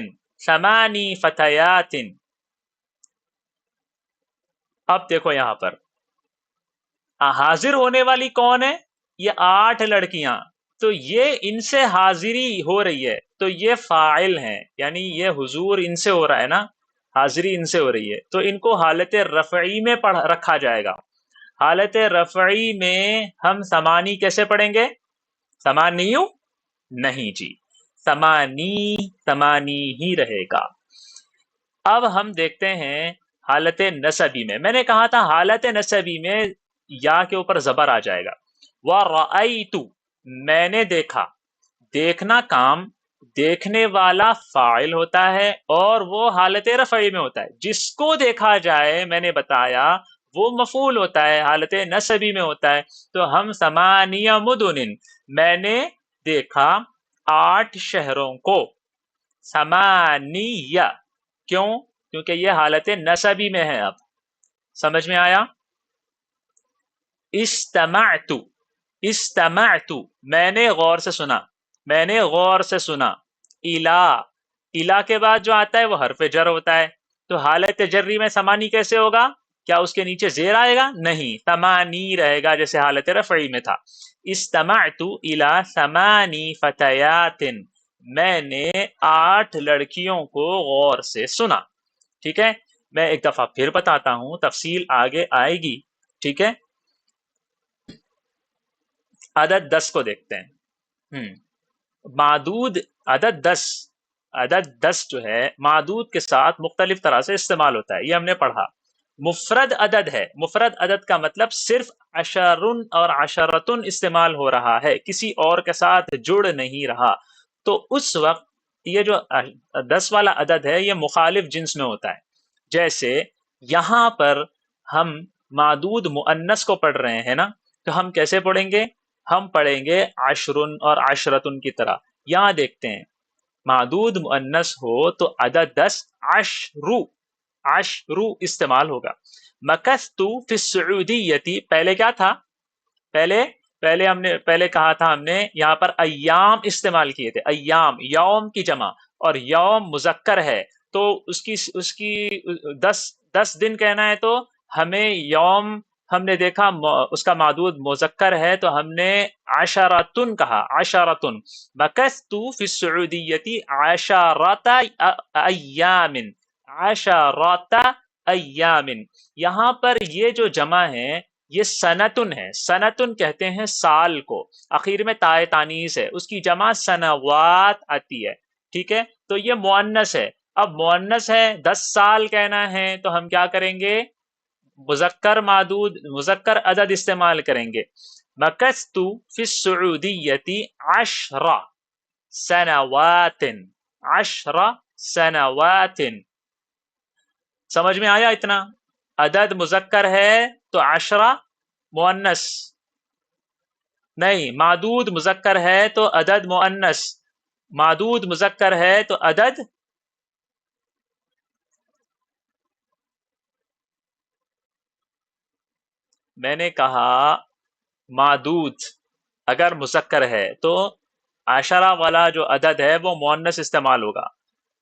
سمانی فتیات۔ اب دیکھو یہاں پر حاضر ہونے والی کون ہے؟ یہ 8 لڑکیاں، تو یہ ان سے حاضری ہو رہی ہے، تو یہ فاعل ہیں، یعنی یہ حضور ان سے ہو رہا ہے نا، حاضری ان سے ہو رہی ہے، تو ان کو حالت رفعی میں رکھا جائے گا۔ حالت رفعی میں ہم سمانی کیسے پڑھیں گے؟ سمانیو نہیں جی، سمانی، سمانی ہی رہے گا۔ اب ہم دیکھتے ہیں حالت نسبی میں. میں نے کہا تھا حالت نسبی میں یا کے اوپر زبر آ جائے گا. وَرَأَيْتُ میں نے دیکھا. دیکھنا کام دیکھنے والا فاعل ہوتا ہے اور وہ حالت رفعی میں ہوتا ہے. جس کو دیکھا جائے میں نے بتایا وہ مفعول ہوتا ہے، حالت نسبی میں ہوتا ہے. تو ہم ثمانیہ مدن میں نے دیکھا 8 شہروں کو. ثمانیہ کیوں؟ کیونکہ یہ حالت نسبی میں ہے. اب سمجھ میں آیا؟ استمعت استمعت میں نے غور سے سنا، میں نے غور سے سنا. الا الا کے بعد جو آتا ہے وہ حرف جر ہوتا ہے. تو حالت جری میں سمانی کیسے ہوگا؟ کیا اس کے نیچے زیر آئے گا؟ نہیں، تمانی رہے گا جیسے حالت رفعی میں تھا. استمعت الى ثمانی فتیات میں نے 8 لڑکیوں کو غور سے سنا. ٹھیک ہے، میں ایک دفعہ پھر بتاتا ہوں، تفصیل آگے آئے گی. ٹھیک ہے، عدد 10 کو دیکھتے ہیں. معدود عدد 10 جو ہے معدود کے ساتھ مختلف طرح سے استعمال ہوتا ہے، یہ ہم نے پڑھا. مفرد عدد ہے. مفرد عدد کا مطلب صرف عشرن اور عشرتن استعمال ہو رہا ہے، کسی اور کے ساتھ جڑ نہیں رہا. تو اس وقت یہ جو 10 والا عدد ہے یہ مخالف جنس میں ہوتا ہے. جیسے یہاں پر ہم معدود مؤنث کو پڑھ رہے ہیں نا، تو ہم کیسے پڑھیں گے؟ ہم پڑھیں گے عشرن اور عشرتن کی طرح. یہاں دیکھتے ہیں معدود مؤنث ہو تو عدد 10 عشرو استعمال ہوگا. مکثت فی السعودیتی پہلے کیا تھا؟ پہلے کہا تھا ہم نے یہاں پر ایام استعمال کیے تھے. ایام یوم کی جمع، اور یوم مذکر ہے تو اس کی 10 دن کہنا ہے تو ہمیں یوم، ہم نے دیکھا اس کا معدود مذکر ہے تو ہم نے عشرتن کہا. عشرتن مکثت فی السعودیتی عشرۃ ایام. عشرۃ ایام. یہاں پر یہ جو جمع ہے یہ سنتن ہے. سنتن کہتے ہیں سال کو، اخیر میں تائے تانیث ہے، اس کی جمع سنوات آتی ہے. ٹھیک ہے، تو یہ مؤنث ہے. اب مؤنث ہے 10 سال کہنا ہے تو ہم کیا کریں گے؟ مذکر عدد استعمال کریں گے. مکثت فی السعودیتی 10 سنوات. 10 سنوات. سمجھ میں آیا اتنا؟ عدد مذکر ہے تو 10 مؤنث نہیں، معدود مذکر ہے تو عدد مؤنث. معدود مذکر ہے تو عدد میں نے کہا معدود اگر مذکر ہے تو 10 والا جو عدد ہے وہ مؤنث استعمال ہوگا.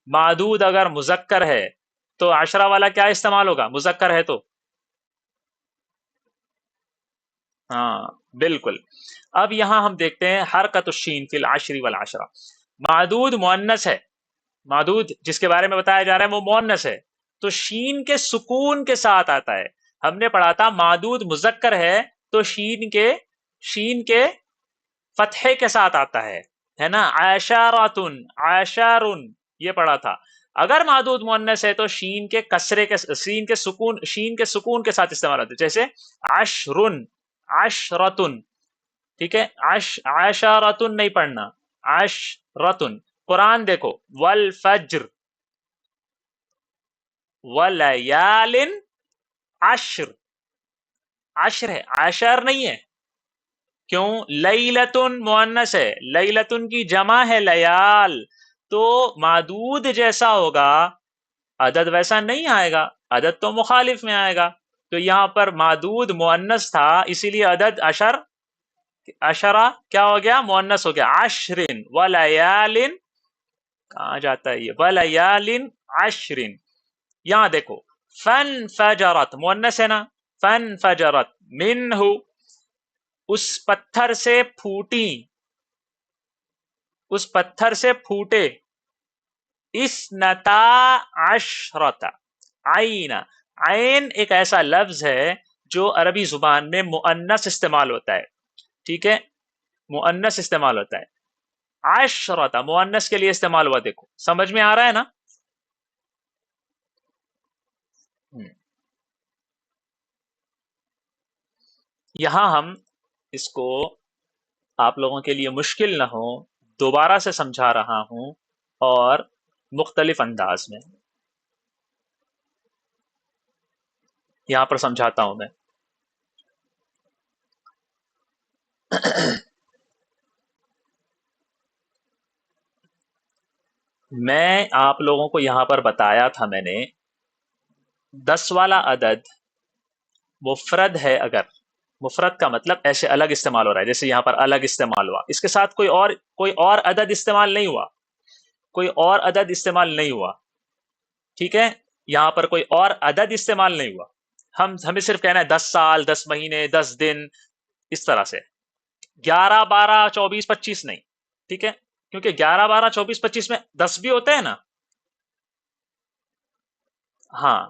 معدود اگر مذکر ہے تو 10 والا کیا استعمال ہوگا؟ مذکر ہے تو. ہاں بالکل. اب یہاں ہم دیکھتے ہیں حرکت الشین فی العشر والعشرہ. معدود مؤنث ہے، معدود جس کے بارے میں بتایا جا رہا ہے وہ مؤنث ہے تو شین کے سکون کے ساتھ آتا ہے. ہم نے پڑھا تھا معدود مذکر ہے تو شین کے فتحے کے ساتھ آتا ہے نا. عشراتن عشرن یہ پڑھا تھا. اگر معدود مؤنث ہے تو شین کے کسرے کے شین کے سکون کے ساتھ استعمال ہوتا ہے، جیسے عشرن عشرتن. ٹھیک ہے، عشرتن نہیں پڑھنا، عشرتن. قرآن دیکھو، والفجر ولیال عشر. عشر ہے، عشر نہیں ہے. کیوں؟ لیلتن مؤنث ہے، لیلتن کی جمع ہے لیال. تو معدود جیسا ہوگا عدد ویسا نہیں آئے گا، عدد تو مخالف میں آئے گا. تو یہاں پر معدود مؤنث تھا اسی لیے عدد عشرہ کیا ہو گیا؟ مؤنث ہو گیا. عشرن ولیال کہاں جاتا ہے یہ؟ ولیال عشرن. یہاں دیکھو فن فجرت مؤنث ہے نا، فن فجرت منہ اس پتھر سے پھوٹی، اس پتھر سے پھوٹے. اسنتا عشرت. عین، عین ایک ایسا لفظ ہے جو عربی زبان میں مؤنث استعمال ہوتا ہے. ٹھیک ہے، مؤنث استعمال ہوتا ہے. عشرت مؤنث کے لیے استعمال ہوا. دیکھو سمجھ میں آ رہا ہے نا؟ یہاں ہم اس کو آپ لوگوں کے لیے مشکل نہ ہو دوبارہ سے سمجھا رہا ہوں، اور مختلف انداز میں یہاں پر سمجھاتا ہوں میں. میں آپ لوگوں کو یہاں پر بتایا تھا میں نے 10 والا عدد مفرد ہے. اگر مفرد کا مطلب ایسے الگ استعمال ہو رہا ہے، جیسے یہاں پر الگ استعمال ہوا، اس کے ساتھ کوئی اور عدد استعمال نہیں ہوا، کوئی اور عدد استعمال نہیں ہوا، ٹھیک ہے، یہاں پر کوئی اور عدد استعمال نہیں ہوا. ہمیں صرف کہنا ہے 10 سال، 10 مہینے، 10 دن، اس طرح سے. 11 12 24 25 نہیں، ٹھیک ہے، کیونکہ 11 12 24 25 میں 10 بھی ہوتے ہیں نا. ہاں،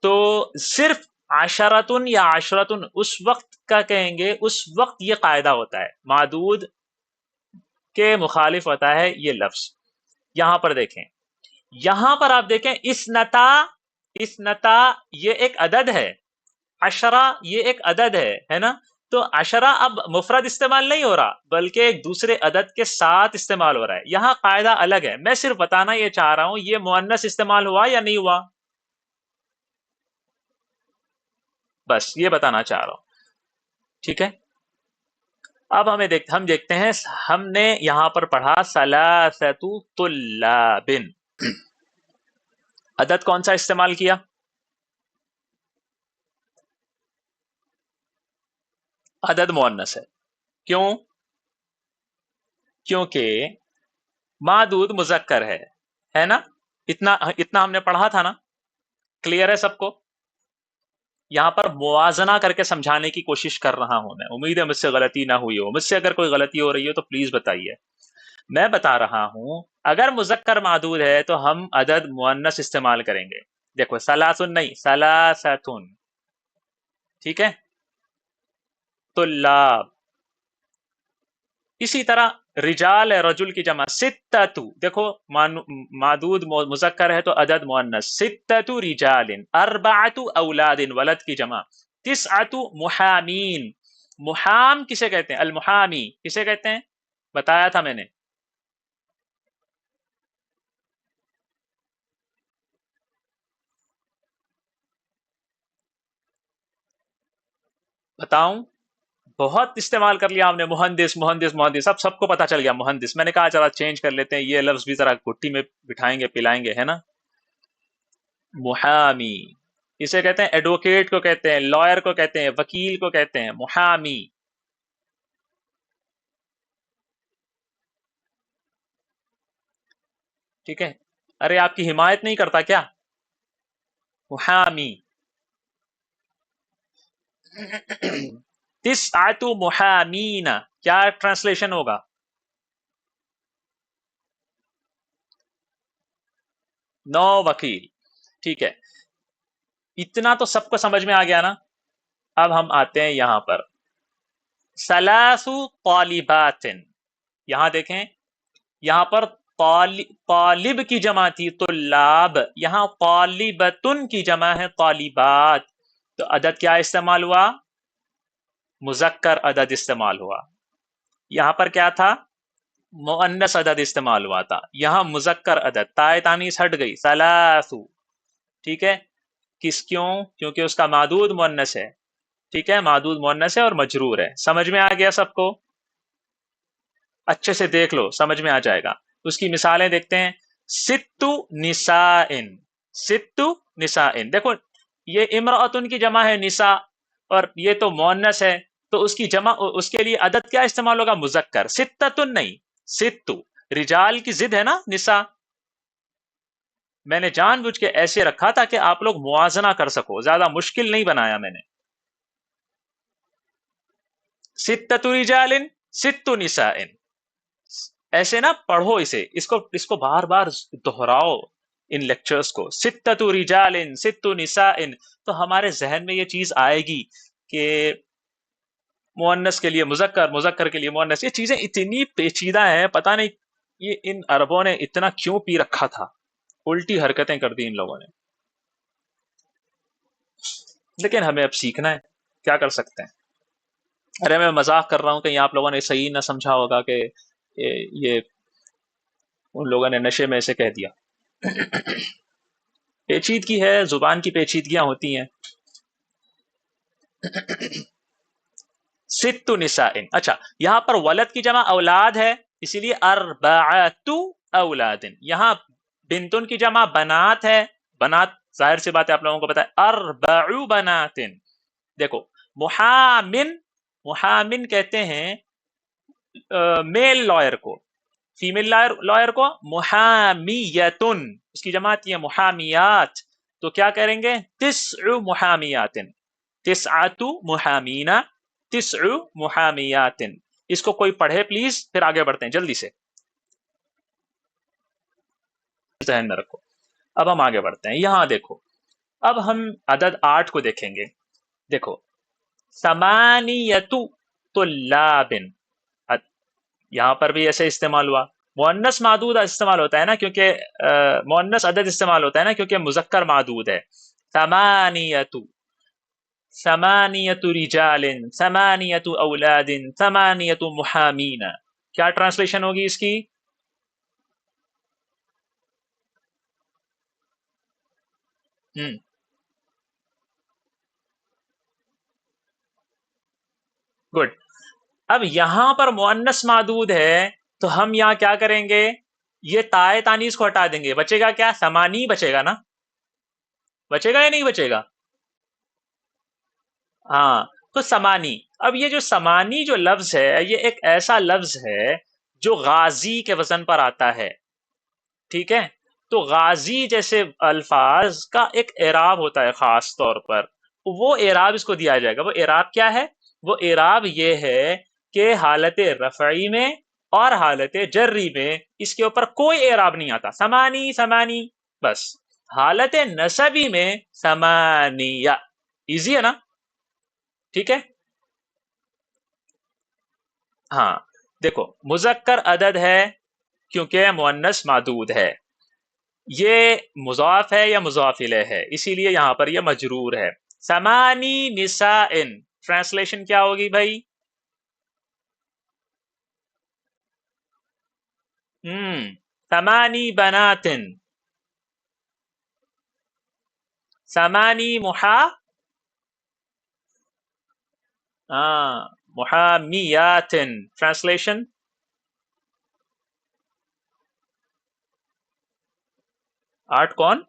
تو صرف عشرتن یا عشرتن اس وقت کا کہیں گے، اس وقت یہ قاعدہ ہوتا ہے، معدود کے مخالف ہوتا ہے یہ لفظ. یہاں پر دیکھیں، یہاں پر آپ دیکھیں اسنتا یہ ایک عدد ہے، عشرہ یہ ایک عدد ہے نا. تو عشرہ اب مفرد استعمال نہیں ہو رہا، بلکہ ایک دوسرے عدد کے ساتھ استعمال ہو رہا ہے. یہاں قاعدہ الگ ہے. میں صرف بتانا یہ چاہ رہا ہوں یہ مؤنث استعمال ہوا یا نہیں ہوا، بس یہ بتانا چاہ رہا ہوں، ٹھیک ہے. اب ہم دیکھتے ہیں، ہم نے یہاں پر پڑھا ثلاثۃ طلاب. عدد کون سا استعمال کیا؟ عدد مؤنث ہے. کیوں؟ کیونکہ معدود مذکر ہے نا. اتنا ہم نے پڑھا تھا نا. کلیئر ہے سب کو؟ یہاں پر موازنہ کر کے سمجھانے کی کوشش کر رہا ہوں میں. امید ہے مجھ سے غلطی نہ ہوئی ہو. مجھ سے اگر کوئی غلطی ہو رہی ہو تو پلیز بتائیے. میں بتا رہا ہوں اگر مذکر معدود ہے تو ہم عدد مؤنث استعمال کریں گے. دیکھو ثلاثن نہیں، ثلاثتن، ٹھیک ہے. طلاب. اسی طرح رجال ہے، رجل کی جمع ستتو. دیکھو معدود مذکر ہے تو عدد مؤنث ستتو رجال. اربعۃ اولاد، ولد کی جمع. تسعۃ محامین. محام کسے کہتے ہیں؟ المحامی کسے کہتے ہیں؟ بتایا تھا میں نے. بتاؤں؟ بہت استعمال کر لیا ہم نے، مہندس مہندس مہندس. اب سب کو پتا چل گیا مہندس. میں نے کہا چلا چینج کر لیتے ہیں، یہ لفظ بھی ذرا گھٹی میں بٹھائیں گے، پلائیں گے، ہے نا. محامی اسے کہتے ہیں، ایڈوکیٹ کو کہتے ہیں، لائر کو کہتے ہیں، وکیل کو کہتے ہیں محامی. ٹھیک ہے. ارے آپ کی حمایت نہیں کرتا کیا؟ محامی. تسعۃ محامین، کیا ٹرانسلیشن ہوگا؟ 9 وکیل. ٹھیک ہے، اتنا تو سب کو سمجھ میں آ گیا نا. اب ہم آتے ہیں یہاں پر ثلاث طالبات. یہاں دیکھیں، یہاں پر طالب کی جمع تھی طلاب، یہاں طالبتن کی جمع ہے طالبات. تو عدد کیا استعمال ہوا؟ مذکر عدد استعمال ہوا. یہاں پر کیا تھا؟ مؤنث عدد استعمال ہوا تھا. یہاں مذکر عدد، تائے تانیث ہٹ گئی، ثلاث. ٹھیک ہے. کیوں؟ کیونکہ اس کا معدود مؤنث ہے. ٹھیک ہے، معدود مؤنث ہے اور مجرور ہے. سمجھ میں آ گیا سب کو؟ اچھے سے دیکھ لو، سمجھ میں آ جائے گا. اس کی مثالیں دیکھتے ہیں. ست نسائن. ست نسائن. دیکھو یہ امرأتن کی جمع ہے نساء، اور یہ تو مؤنث ہے، تو اس کی جمع، اس کے لیے عدد کیا استعمال ہوگا؟ مذکر. ستتن نہیں، ستو. رجال کی ضد ہے نا نساء. میں نے جان بوجھ کے ایسے رکھا تاکہ آپ لوگ موازنہ کر سکو، زیادہ مشکل نہیں بنایا میں نے. ستۃ رجال ست نساء. ایسے نا پڑھو اسے، اس کو بار بار دہراؤ ان لیکچرز کو. ستۃ رجال ست نساء. تو ہمارے ذہن میں یہ چیز آئے گی کہ مؤنث کے لیے مذکر، مذکر کے لیے مؤنث. یہ چیزیں اتنی پیچیدہ ہیں، پتہ نہیں یہ ان عربوں نے اتنا کیوں پی رکھا تھا. الٹی حرکتیں کر دی ان لوگوں نے. لیکن ہمیں اب سیکھنا ہے، کیا کر سکتے ہیں. ارے میں مذاق کر رہا ہوں، کہیں آپ لوگوں نے صحیح نہ سمجھا ہوگا کہ یہ ان لوگوں نے نشے میں اسے کہہ دیا۔ پیچیدگی ہے، زبان کی پیچیدگیاں ہوتی ہیں۔ ست نسائن، اچھا یہاں پر ولد کی جمع اولاد ہے، اسی لیے اربعۃ اولاد، یہاں بنتن کی جمع بنات ہے، بنات ظاہر سی بات ہے آپ لوگوں کو پتا ہے، اربع بنات۔ دیکھو محامن، محامن کہتے ہیں میل لائر کو، فیمیل لائر کو محامیتن، اس کی جمع آتی ہے محامیات، تو کیا کریں گے تسع محامیات، تسعۃ محامین، تسع محامیات۔ اس کو کوئی پڑھے پلیز، پھر آگے بڑھتے ہیں جلدی سے، ذہن میں رکھو۔ اب ہم آگے بڑھتے ہیں، یہاں دیکھو، اب ہم عدد 8 کو دیکھیں گے۔ دیکھو ثمانیت طلاب، یہاں پر بھی ایسے استعمال ہوا، مؤنث معدود استعمال ہوتا ہے نا، کیونکہ مؤنث عدد استعمال ہوتا ہے نا کیونکہ مذکر معدود ہے۔ ثمانیت، ثمانیت رجال، ثمانیت اولاد، ثمانیت محامین، کیا ٹرانسلیشن ہوگی اس کی؟ گڈ۔ اب یہاں پر مؤنث معدود ہے تو ہم یہاں کیا کریں گے، یہ تائے تانیث کو ہٹا دیں گے، بچے گا کیا؟ ثمانی بچے گا نا، بچے گا یا نہیں بچے گا؟ ہاں، تو سمانی، اب یہ جو سمانی جو لفظ ہے یہ ایک ایسا لفظ ہے جو غازی کے وزن پر آتا ہے، ٹھیک ہے؟ تو غازی جیسے الفاظ کا ایک اعراب ہوتا ہے خاص طور پر، وہ اعراب اس کو دیا جائے گا۔ وہ اعراب کیا ہے؟ وہ اعراب یہ ہے کہ حالت رفعی میں اور حالت جری میں اس کے اوپر کوئی اعراب نہیں آتا، سمانی سمانی بس۔ حالت نصبی میں سمانیہ، ایزی ہے نا؟ ٹھیک ہے، ہاں دیکھو مذکر عدد ہے کیونکہ مؤنث معدود ہے، یہ مضاف ہے یا مضاف الیہ ہے، اسی لیے یہاں پر یہ مجرور ہے۔ ثمانی نساء، ٹرانسلیشن کیا ہوگی بھائی؟ ثمانی بنات، ثمانی محامیات، ٹرانسلیشن آٹھ کون؟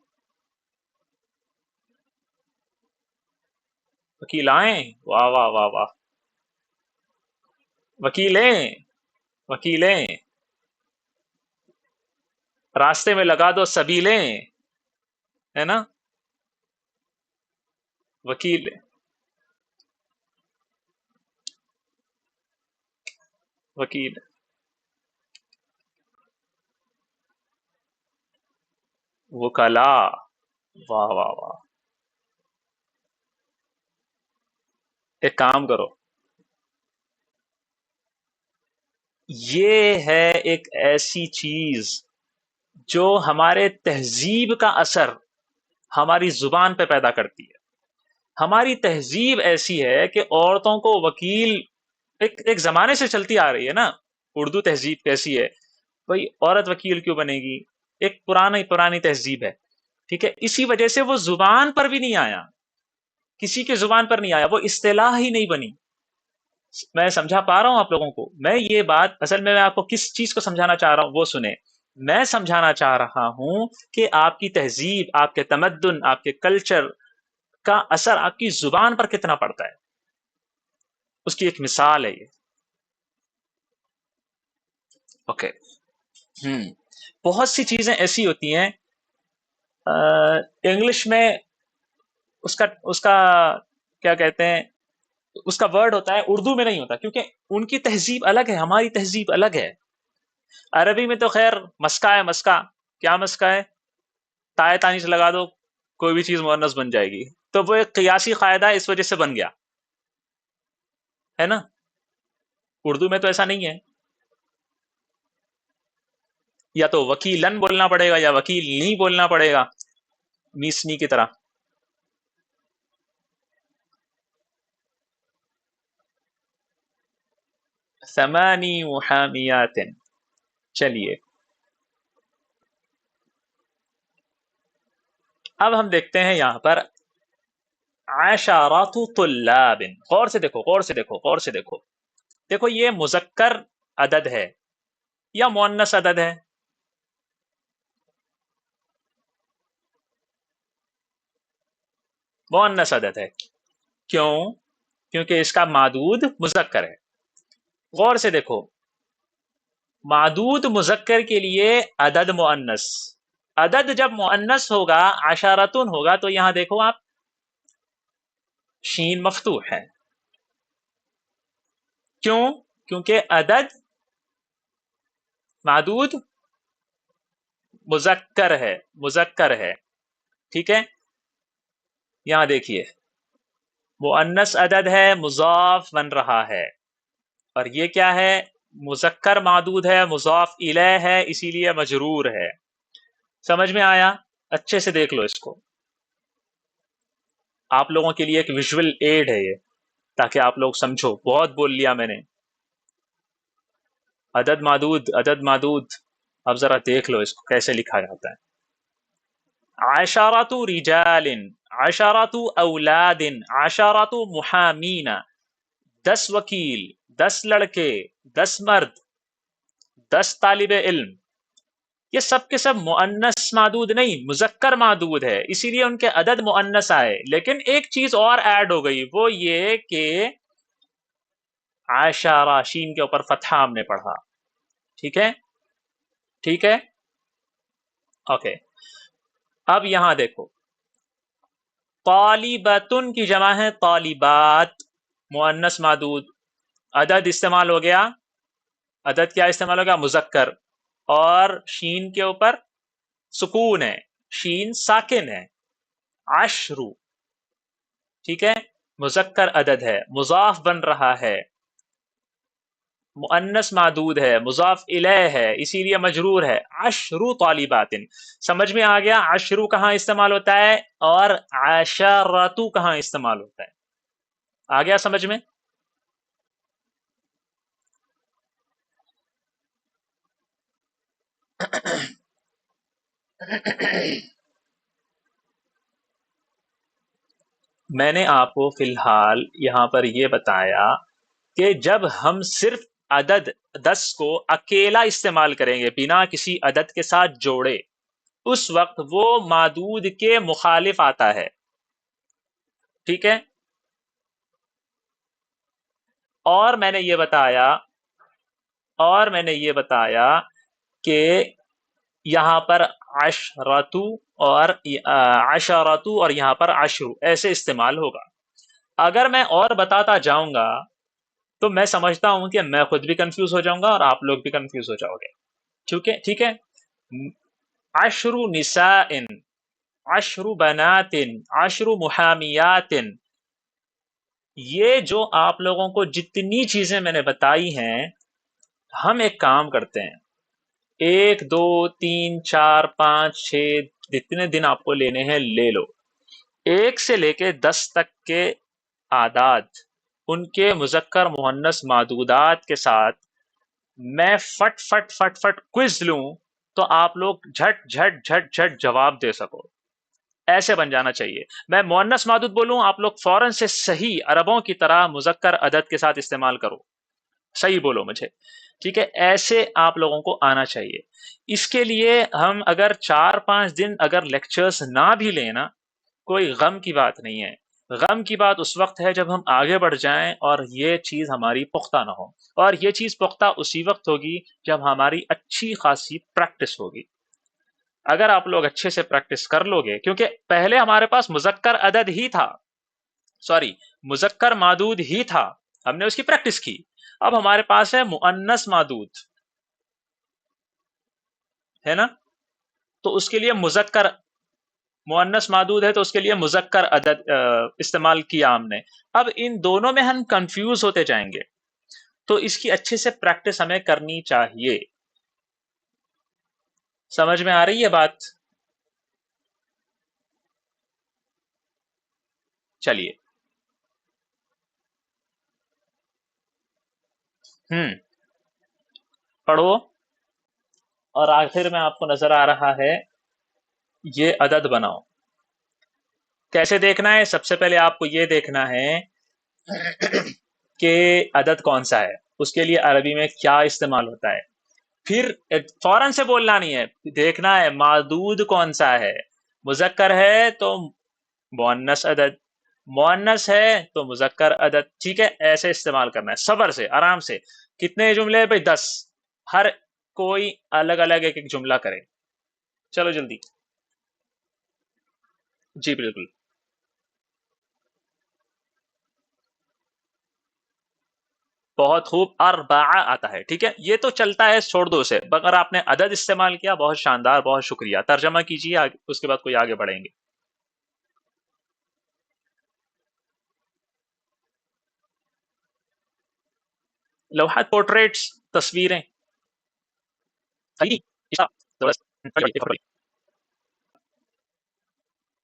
وکیلائیں، واہ واہ واہ واہ، وکیلیں، وکیلیں، راستے میں لگا دو سبیلیں، ہے نا؟ وکیل، وکیل، وکلا، واہ واہ واہ۔ ایک کام کرو، یہ ہے ایک ایسی چیز جو ہمارے تہذیب کا اثر ہماری زبان پہ پیدا کرتی ہے۔ ہماری تہذیب ایسی ہے کہ عورتوں کو وکیل ایک زمانے سے چلتی آ رہی ہے نا، اردو تہذیب کیسی ہے بھئی، عورت وکیل کیوں بنے گی؟ ایک پرانی تہذیب ہے، ٹھیک ہے؟ اسی وجہ سے وہ زبان پر بھی نہیں آیا، کسی کے زبان پر نہیں آیا، وہ اصطلاح ہی نہیں بنی۔ میں سمجھا پا رہا ہوں آپ لوگوں کو؟ میں یہ بات اصل میں آپ کو کس چیز کو سمجھانا چاہ رہا ہوں وہ سنیں۔ میں سمجھانا چاہ رہا ہوں کہ آپ کی تہذیب، آپ کے تمدن، آپ کے کلچر کا اثر آپ کی زبان پر کتنا پڑتا ہے، اس کی ایک مثال ہے یہ۔ اوکے، بہت سی چیزیں ایسی ہوتی ہیں انگلش میں اس کا کیا کہتے ہیں، اس کا ورڈ ہوتا ہے، اردو میں نہیں ہوتا، کیونکہ ان کی تہذیب الگ ہے، ہماری تہذیب الگ ہے۔ عربی میں تو خیر مسکا ہے، مسکا، کیا مسکا ہے؟ تائے تانیث لگا دو کوئی بھی چیز مؤنث بن جائے گی، تو وہ ایک قیاسی قاعدہ اس وجہ سے بن گیا ہے نا۔ اردو میں تو ایسا نہیں ہے، یا تو وکیلن بولنا پڑے گا یا وکیل نہیں بولنا پڑے گا، میسنی کی طرح۔ ثمانی محامیات. چلیے اب ہم دیکھتے ہیں یہاں پر عشرات طلاب. غور سے دیکھو، غور سے دیکھو، غور سے دیکھو. دیکھو یہ مذکر عدد ہے یا مؤنث عدد ہے؟ مؤنث عدد ہے. کیوں؟ کیونکہ اس کا معدود مذکر ہے. غور سے دیکھو، معدود مذکر کے لیے عدد مؤنث. عدد جب مؤنث ہوگا، عشراتن ہوگا، تو یہاں دیکھو آپ، شین مفتوح ہے. کیوں؟ کیونکہ عدد معدود مذکر ہے، مذکر ہے. ٹھیک ہے، یہاں دیکھیے مؤنث عدد ہے، مضاف بن رہا ہے، اور یہ کیا ہے؟ مذکر معدود ہے، مضاف الیہ ہے، اسی لیے مجرور ہے. سمجھ میں آیا؟ اچھے سے دیکھ لو اس کو، آپ لوگوں کے لیے ایک ویژول ایڈ ہے یہ، تاکہ آپ لوگ سمجھو. بہت بول لیا میں نے. عدد معدود، عدد معدود. اب ذرا دیکھ لو اس کو کیسے لکھا جاتا ہے. عشرات رجال، عشرات اولاد، عشرات محامین. 10 وکیل، 10 لڑکے، 10 مرد، 10 طالب علم. یہ سب کے سب مؤنث معدود نہیں، مذکر معدود ہے، اسی لیے ان کے عدد مؤنث آئے. لیکن ایک چیز اور ایڈ ہو گئی، وہ یہ کہ عشرہ، شین کے اوپر فتحہ ہم نے پڑھا. ٹھیک ہے، ٹھیک ہے، اوکے. اب یہاں دیکھو، طالبتن کی جمع ہے طالبات، مؤنث معدود. عدد استعمال ہو گیا، عدد کیا استعمال ہو گیا؟ مذکر. اور شین کے اوپر سکون ہے، شین ساکن ہے. عشرو، ٹھیک ہے، مذکر عدد ہے، مضاف بن رہا ہے، مؤنث معدود ہے، مضاف الیہ ہے، اسی لیے مجرور ہے. عشرو طالبات. سمجھ میں آ گیا عشرو کہاں استعمال ہوتا ہے اور عشرتو کہاں استعمال ہوتا ہے؟ آ گیا سمجھ میں؟ میں نے آپ کو فی الحال یہاں پر یہ بتایا کہ جب ہم صرف عدد 10 کو اکیلا استعمال کریں گے بنا کسی عدد کے ساتھ جوڑے، اس وقت وہ معدود کے مخالف آتا ہے. ٹھیک ہے، اور میں نے یہ بتایا کہ یہاں پر عشرتو اور عشرتو اور یہاں پر عشرو ایسے استعمال ہوگا. اگر میں اور بتاتا جاؤں گا تو میں سمجھتا ہوں کہ میں خود بھی کنفیوز ہو جاؤں گا اور آپ لوگ بھی کنفیوز ہو جاؤ گے. ٹھیک ہے. عشر نساء، عشر بنات، عشر محامیات. یہ جو آپ لوگوں کو جتنی چیزیں میں نے بتائی ہیں، ہم ایک کام کرتے ہیں، 1 2 3 4 5 6 جتنے دن آپ کو لینے ہیں لے لو. 1 سے لے کے 10 تک کے اعداد، ان کے مذکر مؤنث معدودات کے ساتھ میں فٹ فٹ فٹ فٹ کوئز لوں تو آپ لوگ جھٹ جھٹ جھٹ جھٹ جواب دے سکو. ایسے بن جانا چاہیے. میں مؤنث معدود بولوں، آپ لوگ فوراً سے صحیح عربوں کی طرح مذکر عدد کے ساتھ استعمال کرو. صحیح بولو مجھے. ٹھیک ہے، ایسے آپ لوگوں کو آنا چاہیے. اس کے لیے ہم اگر 4-5 دن اگر لیکچرز نہ بھی لینا، کوئی غم کی بات نہیں ہے. غم کی بات اس وقت ہے جب ہم آگے بڑھ جائیں اور یہ چیز ہماری پختہ نہ ہو. اور یہ چیز پختہ اسی وقت ہوگی جب ہماری اچھی خاصی پریکٹس ہوگی. اگر آپ لوگ اچھے سے پریکٹس کر لو گے، کیونکہ پہلے ہمارے پاس مذکر عدد ہی تھا، سوری مذکر معدود ہی تھا، ہم نے اس کی پریکٹس کی. اب ہمارے پاس ہے مؤنث معدود، ہے نا؟ تو اس کے لیے مذکر مؤنث معدود ہے، تو اس کے لیے مذکر عدد استعمال کیا ہم نے. اب ان دونوں میں ہم کنفیوز ہوتے جائیں گے، تو اس کی اچھے سے پریکٹس ہمیں کرنی چاہیے. سمجھ میں آ رہی ہے بات؟ چلیے پڑھو، اور آخر میں آپ کو نظر آ رہا ہے یہ عدد بناؤ. کیسے دیکھنا ہے؟ سب سے پہلے آپ کو یہ دیکھنا ہے کہ عدد کون سا ہے، اس کے لیے عربی میں کیا استعمال ہوتا ہے. پھر فوراً سے بولنا نہیں ہے، دیکھنا ہے معدود کون سا ہے. مذکر ہے تو مؤنث عدد، مؤنث ہے تو مذکر عدد. ٹھیک ہے، ایسے استعمال کرنا ہے صبر سے، آرام سے. کتنے جملے بھائی؟ 10. ہر کوئی الگ الگ ایک ایک جملہ کرے. چلو جلدی. جی بالکل. بہت خوب، اربعہ آتا ہے. ٹھیک ہے، یہ تو چلتا ہے، چھوڑ دو اسے. اگر آپ نے عدد استعمال کیا، بہت شاندار، بہت شکریہ. ترجمہ کیجیے، اس کے بعد کوئی آگے بڑھیں گے. لوحات، پورٹریٹس، تصویریں.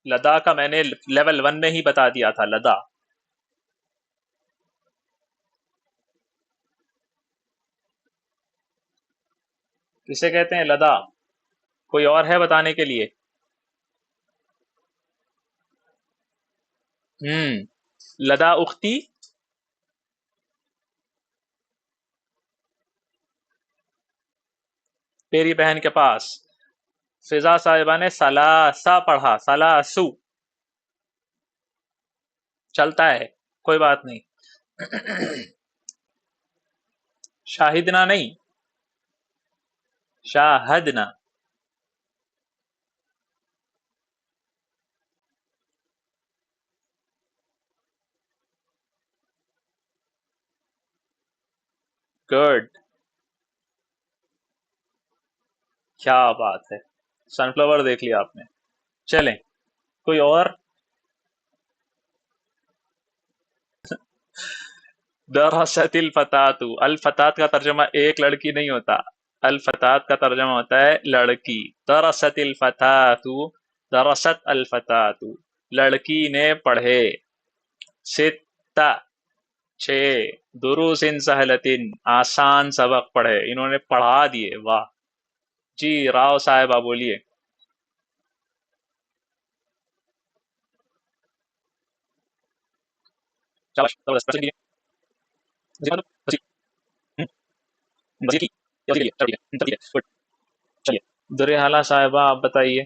لدا کا میں نے لیول 1 میں ہی بتا دیا تھا. لدا کسے کہتے ہیں؟ لدا. کوئی اور ہے بتانے کے لیے؟ لدا اختی. میری بہن کے پاس. فضا صاحبہ نے سلاسا پڑھا، سلاسو. چلتا ہے، کوئی بات نہیں. شاہدنا نہیں، شاہدنا. گڈ، کیا بات ہے. سن فلاور دیکھ لیا آپ نے. چلیں، کوئی اور؟ درست الفتات. الفتات کا ترجمہ ایک لڑکی نہیں ہوتا، الفتات کا ترجمہ ہوتا ہے لڑکی. درست الفتات، درست الفتات، لڑکی نے پڑھے. ستہ، 6. دروس سہلتن، آسان سبق پڑھے. انہوں نے پڑھا دیے. واہ. جی راؤ صاحبہ بولیے. درحالہ صاحبہ آپ بتائیے.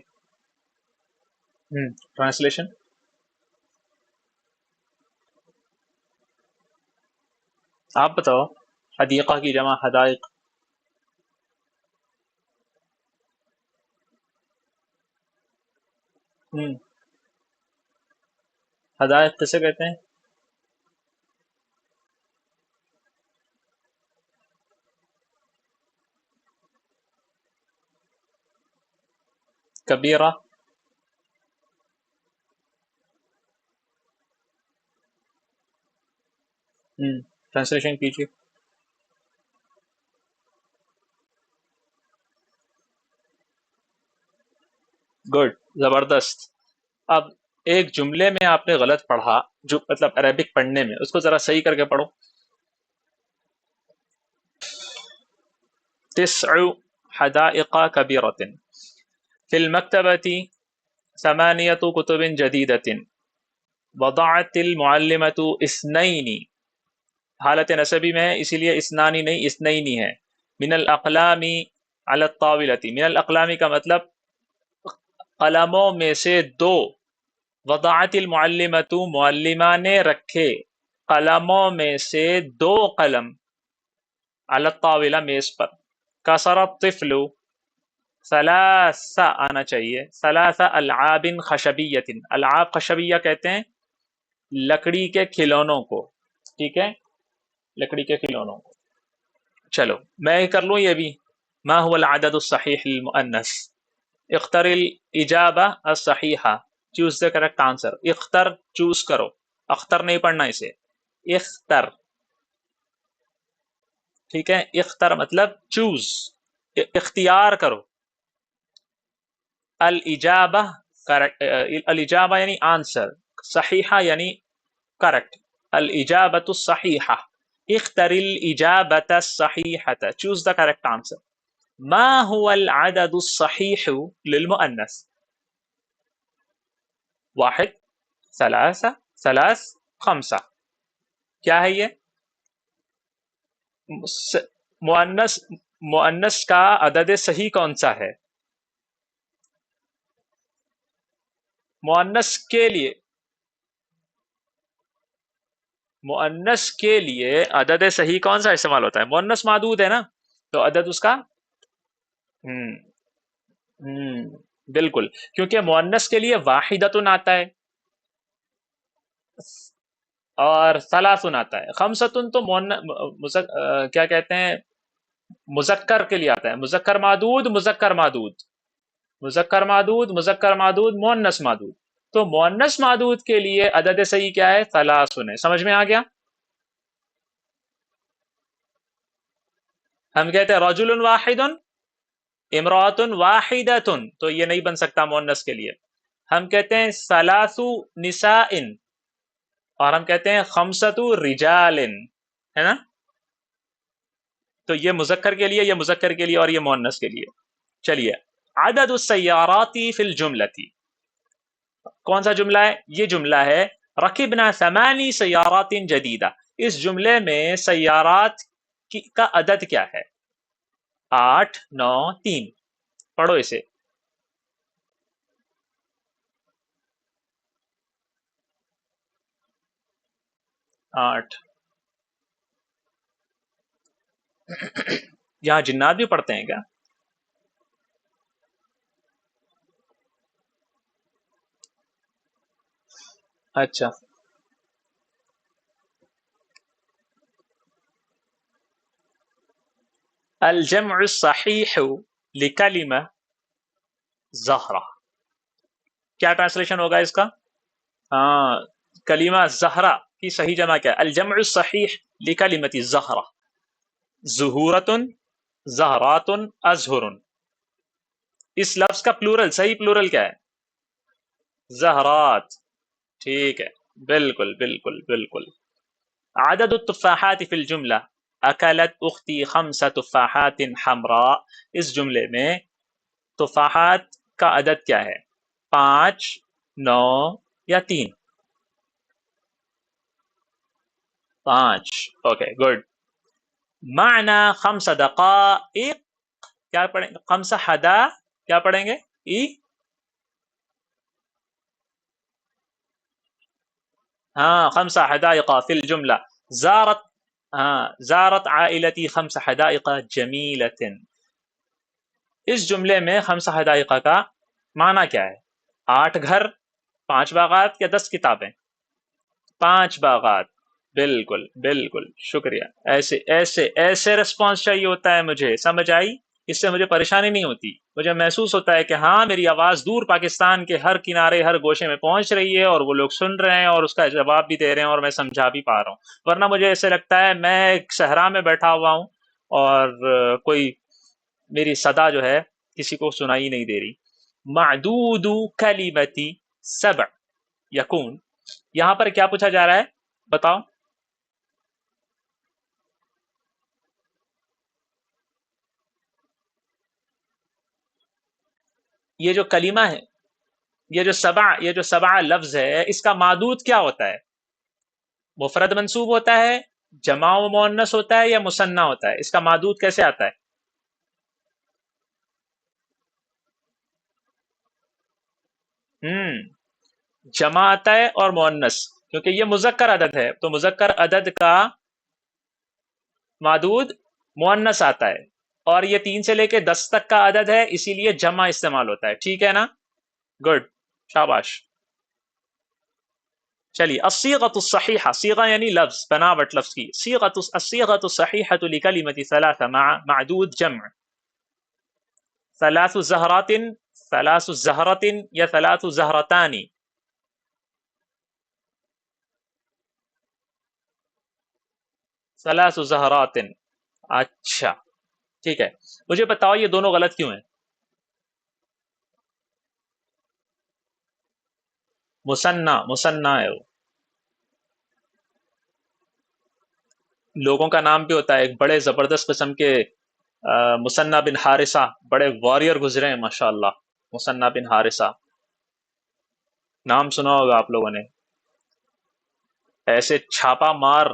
ٹرانسلیشن. آپ بتاؤ. حدیقہ کی جمع حدائق. حدائق کسے کہتے ہیں؟ کبیرہ. ٹرانسلیشن کیجیے. گڈ، زبردست. اب ایک جملے میں آپ نے غلط پڑھا، جو مطلب عربک پڑھنے میں، اس کو ذرا صحیح کر کے پڑھو. 9 حدائق کبیرة في المكتبة 8 كتب جديدة وضعت المعلمة 2. حالت نسبی میں ہے، اسی لیے اسنانی نہیں، اثنینی ہے. من الاقلام على الطاولة. من الاقلام کا مطلب قلموں میں سے 2. وضعت المعلمۃ، معلمہ نے رکھے، قلموں میں سے 2 قلم. علی الطاولہ، میز پر. کسر الطفل، 3 آنا چاہیے. 3 العاب خشبیۃ. العاب خشبیہ کہتے ہیں لکڑی کے کھلونوں کو. ٹھیک ہے، لکڑی کے کھلونوں کو. چلو میں کر لوں یہ بھی. ما هو العدد الصحیح للمؤنث؟ اختر الاجابہ الصحیحہ. Choose the correct answer. اختر، چوز کرو. اختر نہیں پڑھنا اسے، اختر. ٹھیک ہے، اختر مطلب چوز، اختیار کرو. الاجابہ، الاجابہ یعنی آنسر، صحیحہ یعنی کریکٹ. الاجابۃ الصحیحہ. اختر الإجابة الصحيحة. Choose the correct answer. ما هو العدد الصحيح للمؤنث؟ واحد، ثلاثة، ثلاث، خمسة. کیا ہے یہ؟ مؤنث مؤنث کا عدد صحیح کون سا ہے؟ مؤنث کے لیے عدد صحیح کون سا استعمال ہوتا ہے؟ مؤنث معدود ہے نا، تو عدد اس کا ہم ہم بالکل، کیونکہ مؤنث کے لیے واحدتن آتا ہے اور ثلاثن آتا ہے. خمسۃ تو کیا کہتے ہیں، مذکر کے لیے آتا ہے. مذکر معدود، مذکر معدود، مذکر معدود، مذکر معدود، مؤنث معدود. تو مؤنث معدود کے لیے عدد صحیح کیا ہے؟ ثلاثن ہے. سمجھ میں آ گیا؟ ہم کہتے ہیں رجل واحد، امرأۃ واحدۃ، تو یہ نہیں بن سکتا مؤنث کے لیے. ہم کہتے ہیں ثلاث نساء، اور ہم کہتے ہیں خمسۃ رجال، ہے نا؟ تو یہ مذکر کے لیے، یہ مذکر کے لیے، اور یہ مؤنث کے لیے. چلیے، عدد السیارات فی الجملۃ. کون سا جملہ ہے؟ یہ جملہ ہے رکبنا ثمانی سیارات جدیدہ. اس جملے میں سیارات کا عدد کیا ہے؟ 8، 9، 3. پڑھو اسے. 8. یہاں جنات بھی پڑھتے ہیں کیا؟ اچھا، الجمع الصحیح لکلمہ زہرہ. کیا ٹرانسلیشن ہوگا اس کا؟ ہاں، کلمہ زہرہ کی صحیح جمع کیا ہے؟ الجمع الصحیح لکلمۃ زہرہ، ظہورۃ، زہرات، ازہر. اس لفظ کا پلورل، صحیح پلورل کیا ہے؟ زہرات. ٹھیک ہے، بالکل بالکل بالکل. عدد التفاحات فی الجملہ اکلت اختی 5 تفاحات حمراء. اس جملے میں تفاحات کا عدد کیا ہے؟ 5، 9 یا 3؟ 5. Okay good. معنی 5 دقائق، کیا پڑھیں گے؟ 5 حدا، کیا پڑھیں گے؟ ہاں، 5 حدائق فی الجملہ. زارت، ہاں، زارت عائلتی 5 حدائق جمیلۃ. اس جملے میں 5 حدائق کا معنی کیا ہے؟ 8 گھر، 5 باغات، یا 10 کتابیں؟ 5 باغات. بالکل بالکل، شکریہ. ایسے ایسے ایسے رسپانس چاہیے ہوتا ہے مجھے، سمجھ آئی؟ اس سے مجھے پریشانی نہیں ہوتی. مجھے محسوس ہوتا ہے کہ ہاں میری آواز دور پاکستان کے ہر کنارے، ہر گوشے میں پہنچ رہی ہے، اور وہ لوگ سن رہے ہیں اور اس کا جواب بھی دے رہے ہیں، اور میں سمجھا بھی پا رہا ہوں. ورنہ مجھے ایسے لگتا ہے میں ایک صحرا میں بیٹھا ہوا ہوں اور کوئی میری صدا جو ہے کسی کو سنائی نہیں دے رہی. معدود کلمتی 7 یکون. یہاں پر کیا پوچھا جا رہا ہے؟ بتاؤ. یہ جو کلمہ ہے، یہ جو سبع لفظ ہے، اس کا معدود کیا ہوتا ہے؟ مفرد منصوب ہوتا ہے، جمع و مؤنث ہوتا ہے، یا مثنی ہوتا ہے؟ اس کا معدود کیسے آتا ہے؟ جمع آتا ہے اور مؤنث، کیونکہ یہ مذکر عدد ہے تو مذکر عدد کا معدود مؤنث آتا ہے، اور یہ 3 سے لے کے 10 تک کا عدد ہے، اسی لیے جمع استعمال ہوتا ہے. ٹھیک ہے نا؟ گڈ، شاباش. چلیے، الصیغۃ الصحیحہ، صیغہ یعنی لفظ، بناوٹ لفظ کی. الصیغۃ الصحیحۃ لکلمۃ ثلاثہ معدود جمع. 3 زہرات، 3 زہرۃ، یا 3 زہرتان؟ 3 زہرات. اچھا، ٹھیک ہے. مجھے بتاؤ یہ دونوں غلط کیوں ہیں؟ مثنی ہے وہ. لوگوں کا نام بھی ہوتا ہے. ایک بڑے زبردست قسم کے مثنى بن حارثہ، بڑے واریر گزرے ہیں ماشاء اللہ. مثنى بن حارثہ نام سنا ہوگا آپ لوگوں نے. ایسے چھاپا مار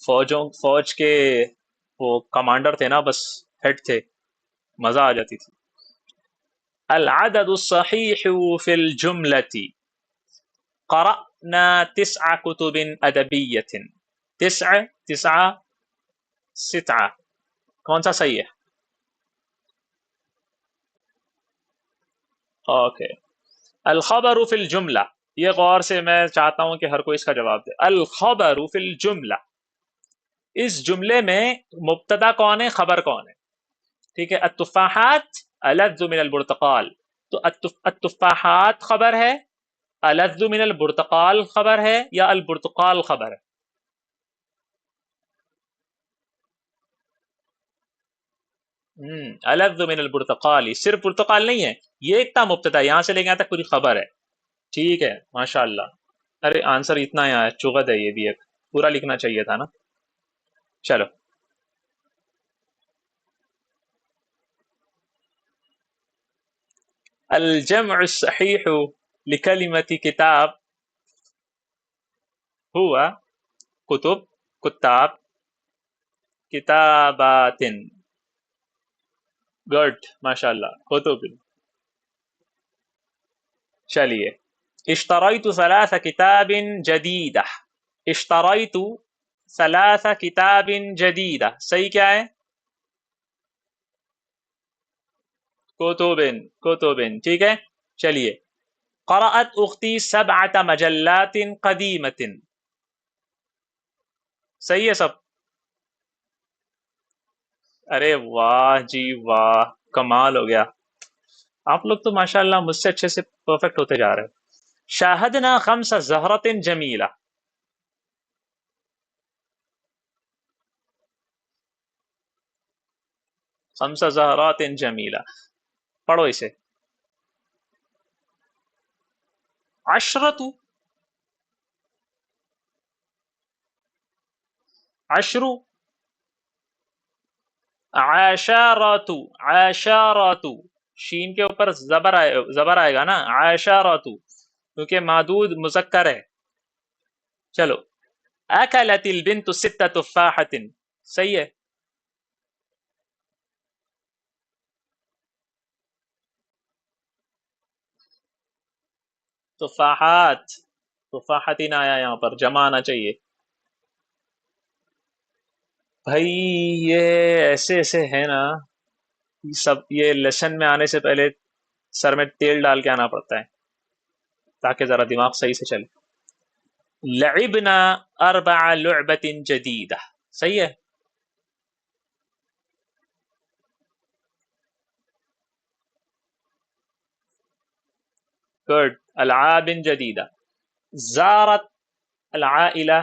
فوج کے وہ کمانڈر تھے نا، بس ہیڈ تھے، مزہ آ جاتی تھی. العدد الصحيح في الجملة قرأنا 9 كتب أدبية. تسعة 6، کون سا صحیح ہے؟ اوکے. الخبر فی الجملہ، یہ غور سے میں چاہتا ہوں کہ ہر کوئی اس کا جواب دے. الخبر فی الجملہ، اس جملے میں مبتدا کون ہے، خبر کون ہے؟ ٹھیک ہے. التفاحات ألذ من البرتقال، تو التفاحات خبر ہے، ألذ من البرتقال خبر ہے، یا البرتقال خبر ہے؟ ألذ من البرتقال صرف برتقال نہیں ہے، یہ اتنا مبتدا، یہاں سے لے کے یہاں تک پوری خبر ہے. ٹھیک ہے ماشاء اللہ. ارے آنسر اتنا ہے، چغد ہے یہ بھی، ایک پورا لکھنا چاہیے تھا نا. چلو. الجمع الصحيح لكلمة كتاب هو كتب، كتاب، كتابات. گڈ ماشاء اللہ، کتب. چلیے. اشتريت 3 كتاب جديدة. اشتريت 3 كتاب جديدة، صحیح کیا ہے؟ کتب، کتب. ٹھیک ہے. چلیے. قرأت أختي 7 مجلات قديمة. صحیح ہے سب؟ ارے واہ جی واہ، کمال ہو گیا. آپ لوگ تو ماشاءاللہ مجھ سے اچھے سے پرفیکٹ ہوتے جا رہے ہیں. شاہدنا 5 زہرات جمیلہ. 5 زہرات جمیلہ، پڑھو اسے. عشرت، عشر، عشارات، عشارات. شین کے اوپر زبر آئے گا نا، عشارات، کیونکہ معدود مذکر ہے. چلو. اکلت البنت 6 تفاحة، صحیح ہے. تفاحات، تفاحتین آیا یہاں پر، جمع آنا چاہیے. بھائی یہ ایسے ایسے ہے نا، سب یہ لیسن میں آنے سے پہلے سر میں تیل ڈال کے آنا پڑتا ہے تاکہ ذرا دماغ صحیح سے چلے. لعبنا 4 لعبة جديدة، صحیح ہے. گڈ. العاب جديدة. زارت العائلة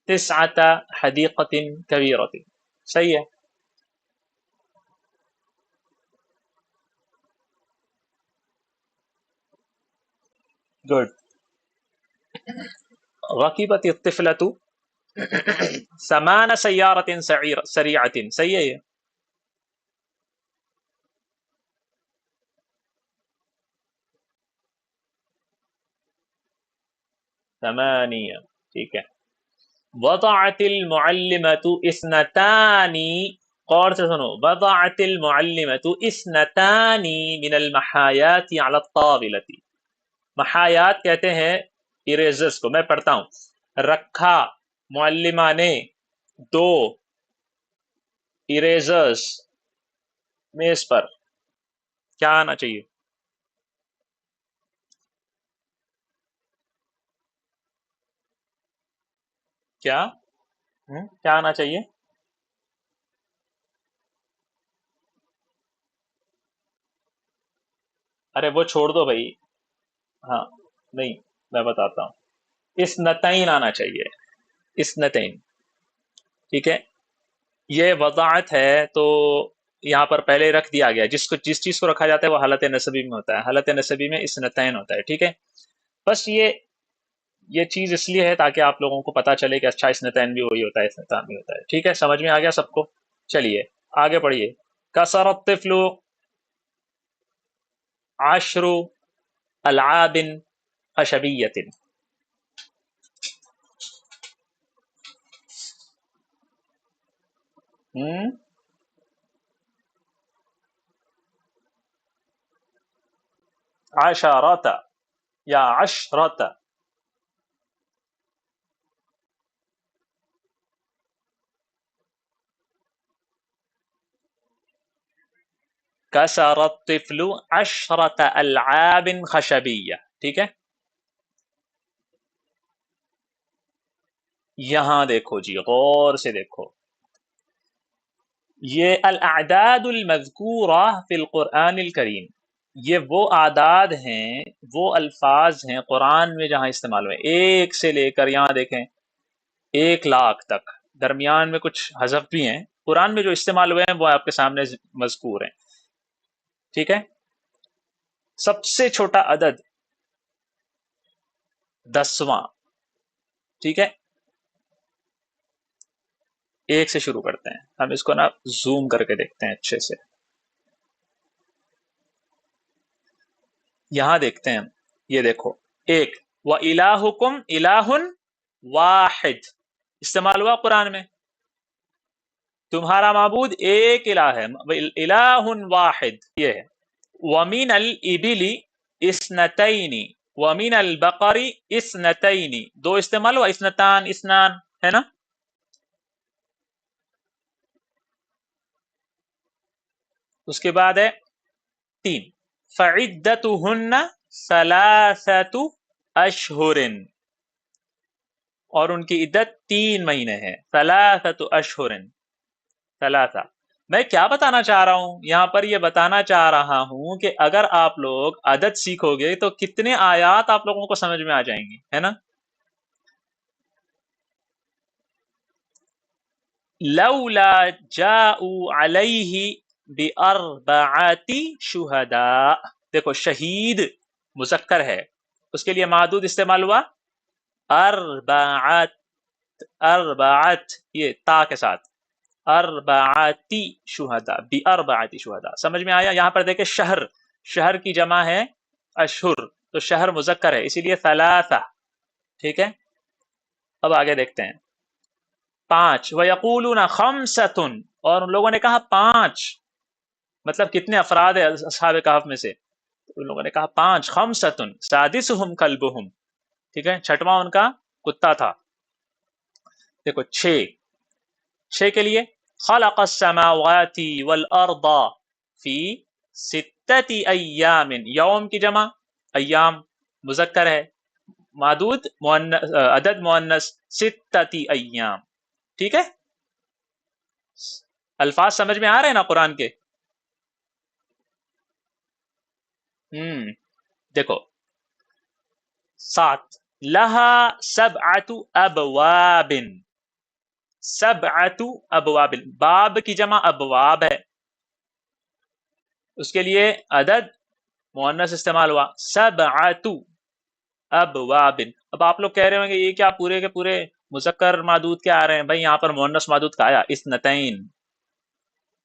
9 حديقة كبيرة، صحیح ہے. گڈ. ركبت الطفلة 8 سيارة سريعة، صحیح ہے. 8، ٹھیک ہے. وضعت المعلمة 2، غور سے سنو، وضعت المعلمة 2 من المحايات على الطاولة. محایات کہتے ہیں اریزرز کو. میں پڑھتا ہوں. رکھا معلمہ نے 2 اریزرز میز پر. کیا آنا چاہیے؟ کیا کیا آنا چاہیے؟ ارے وہ چھوڑ دو بھائی. ہاں نہیں، میں بتاتا ہوں. اسنتین آنا چاہیے، اسنتین. ٹھیک ہے. یہ وضاعت ہے تو یہاں پر پہلے رکھ دیا گیا. جس چیز کو رکھا جاتا ہے وہ حالت نسبی میں ہوتا ہے. حالت نسبی میں اسنتین ہوتا ہے. ٹھیک ہے. بس یہ یہ چیز اس لیے ہے تاکہ آپ لوگوں کو پتا چلے کہ اچھا اثنتین بھی وہی ہوتا ہے، اثنتان بھی ہوتا ہے. ٹھیک ہے، سمجھ میں آ گیا سب کو؟ چلیے آگے پڑھیے. کسر الطفل 10 العاب خشبیۃ. عشرة یا عشرة. کسر الطفل 10 العاب خشبیہ. ٹھیک ہے، یہاں دیکھو جی، غور سے دیکھو. یہ الاعداد المذکورہ فی القرآن الکریم، یہ وہ اعداد ہیں، وہ الفاظ ہیں قرآن میں جہاں استعمال ہوئے. 1 سے لے کر یہاں دیکھیں 1,00,000 تک، درمیان میں کچھ حذف بھی ہیں. قرآن میں جو استعمال ہوئے ہیں وہ آپ کے سامنے مذکور ہیں. ٹھیک ہے، سب سے چھوٹا عدد 10واں. ٹھیک ہے، 1 سے شروع کرتے ہیں. ہم اس کو نا زوم کر کے دیکھتے ہیں اچھے سے. یہاں دیکھتے ہیں، یہ دیکھو 1 وَإِلَٰهُكُمْ إِلَٰهٌ وَاحِدٌ استعمال ہوا قرآن میں. تمہارا معبود ایک الہ ہے، الہ واحد یہ ہے. وَمِنَ الْإِبِلِ اثْنَتَيْنِ وَمِنَ الْبَقَرِ اثْنَتَيْنِ. 2 استعمال ہوا، اثنتان، اثنان، ہے نا. اس کے بعد ہے 3 فَعِدَّتُهُنَّ 3 أَشْهُرٍ، اور ان کی عدت 3 مہینے ہے. 3 أشهر، 3. میں کیا بتانا چاہ رہا ہوں یہاں پر؟ یہ بتانا چاہ رہا ہوں کہ اگر آپ لوگ عدد سیکھو گے تو کتنے آیات آپ لوگوں کو سمجھ میں آ جائیں گی، ہے نا. لولا جاءوا علیہ بأربعۃ شہداء. دیکھو شہید مذکر ہے، اس کے لیے معدود استعمال ہوا اربعۃ. اربعۃ یہ تا کے ساتھ، اربعۃ شہداء، بأربعۃ شہداء. سمجھ میں آیا؟ یہاں پر دیکھیں شہر، شہر کی جمع ہے اشہر، تو شہر مذکر ہے اسی لیے 3. ٹھیک ہے، اب آگے دیکھتے ہیں. 5 وَيَقُولُونَ خَمْسَةٌ، اور ان لوگوں نے کہا 5. مطلب کتنے افراد ہیں اصحاب کہف میں سے؟ ان لوگوں نے کہا 5. خَمْسَةٌ سَادِسُهُمْ كَلْبُهُمْ. ٹھیک ہے، 6واں ان کا کتا تھا. دیکھو 6 کے لیے خلق السماوات والارض فی 6 ایام. یوم کی جمع ایام مذکر ہے، معدود عدد مؤنث 6 ایام. ٹھیک ہے، الفاظ سمجھ میں آ رہے ہیں نا قرآن کے؟ دیکھو 7 لہا 7 ابواب. 7 ابواب، باب کی جمع ابواب ہے، اس کے لیے عدد مؤنث استعمال ہوا 7 ابواب. اب آپ لوگ کہہ رہے ہوں گے یہ کیا پورے کے پورے مذکر معدود کیا آ رہے ہیں؟ بھائی یہاں پر مؤنث معدود کا آیا اثنتین،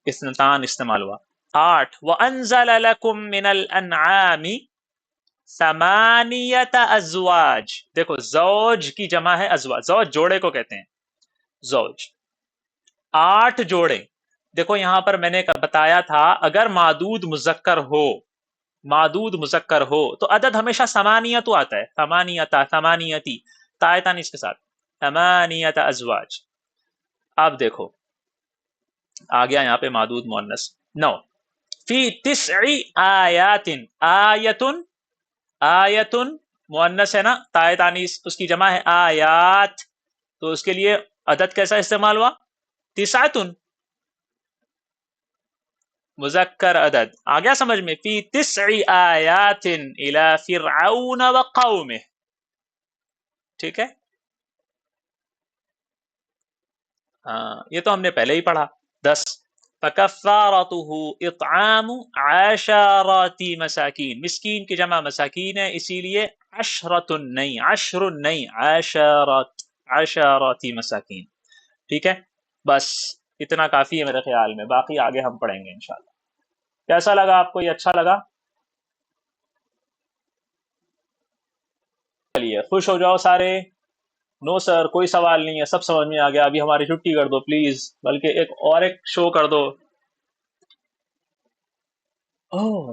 اثنتان استعمال ہوا. 8 وَأَنزَلَ لَكُم مِّنَ الْأَنْعَامِ 8 ازواج. دیکھو زوج کی جمع ہے ازواج، زوج جوڑے کو کہتے ہیں، زوج 8 جوڑے. دیکھو یہاں پر میں نے بتایا تھا اگر معدود مذکر ہو، معدود مذکر ہو تو عدد ہمیشہ ثمانیت آتا ہے، ثمانیتا، ثمانیتی، تائتان اس کے ساتھ، 8 ازواج. اب دیکھو آ گیا یہاں پہ معدود مؤنث 9 فی 9 آیات. آیتن، آیتن مؤنث ہے نا، تائتان اس کی جمع ہے آیات، تو اس کے لیے عدد کیسا استعمال ہوا؟ 9 مذکر عدد. آ گیا سمجھ میں؟ فی 9 آیات الی فرعون وقومہ. ٹھیک ہے، ہاں یہ تو ہم نے پہلے ہی پڑھا. 10 فکفارتہ اطعام عشرات مساکین، مسکین کی جمع مساکین ہے، اسی لیے عشرۃ نہیں، عشر نہیں، عشرات مساکین. ٹھیک ہے، بس اتنا کافی ہے میرے خیال میں، باقی آگے ہم پڑھیں گے انشاءاللہ. کیسا لگا آپ کو؟ یہ اچھا لگا؟ چلیے خوش ہو جاؤ سارے. نو سر کوئی سوال نہیں ہے، سب سمجھ میں آ گیا. ابھی ہماری چھٹی کر دو پلیز، بلکہ ایک شو کر دو. اوہ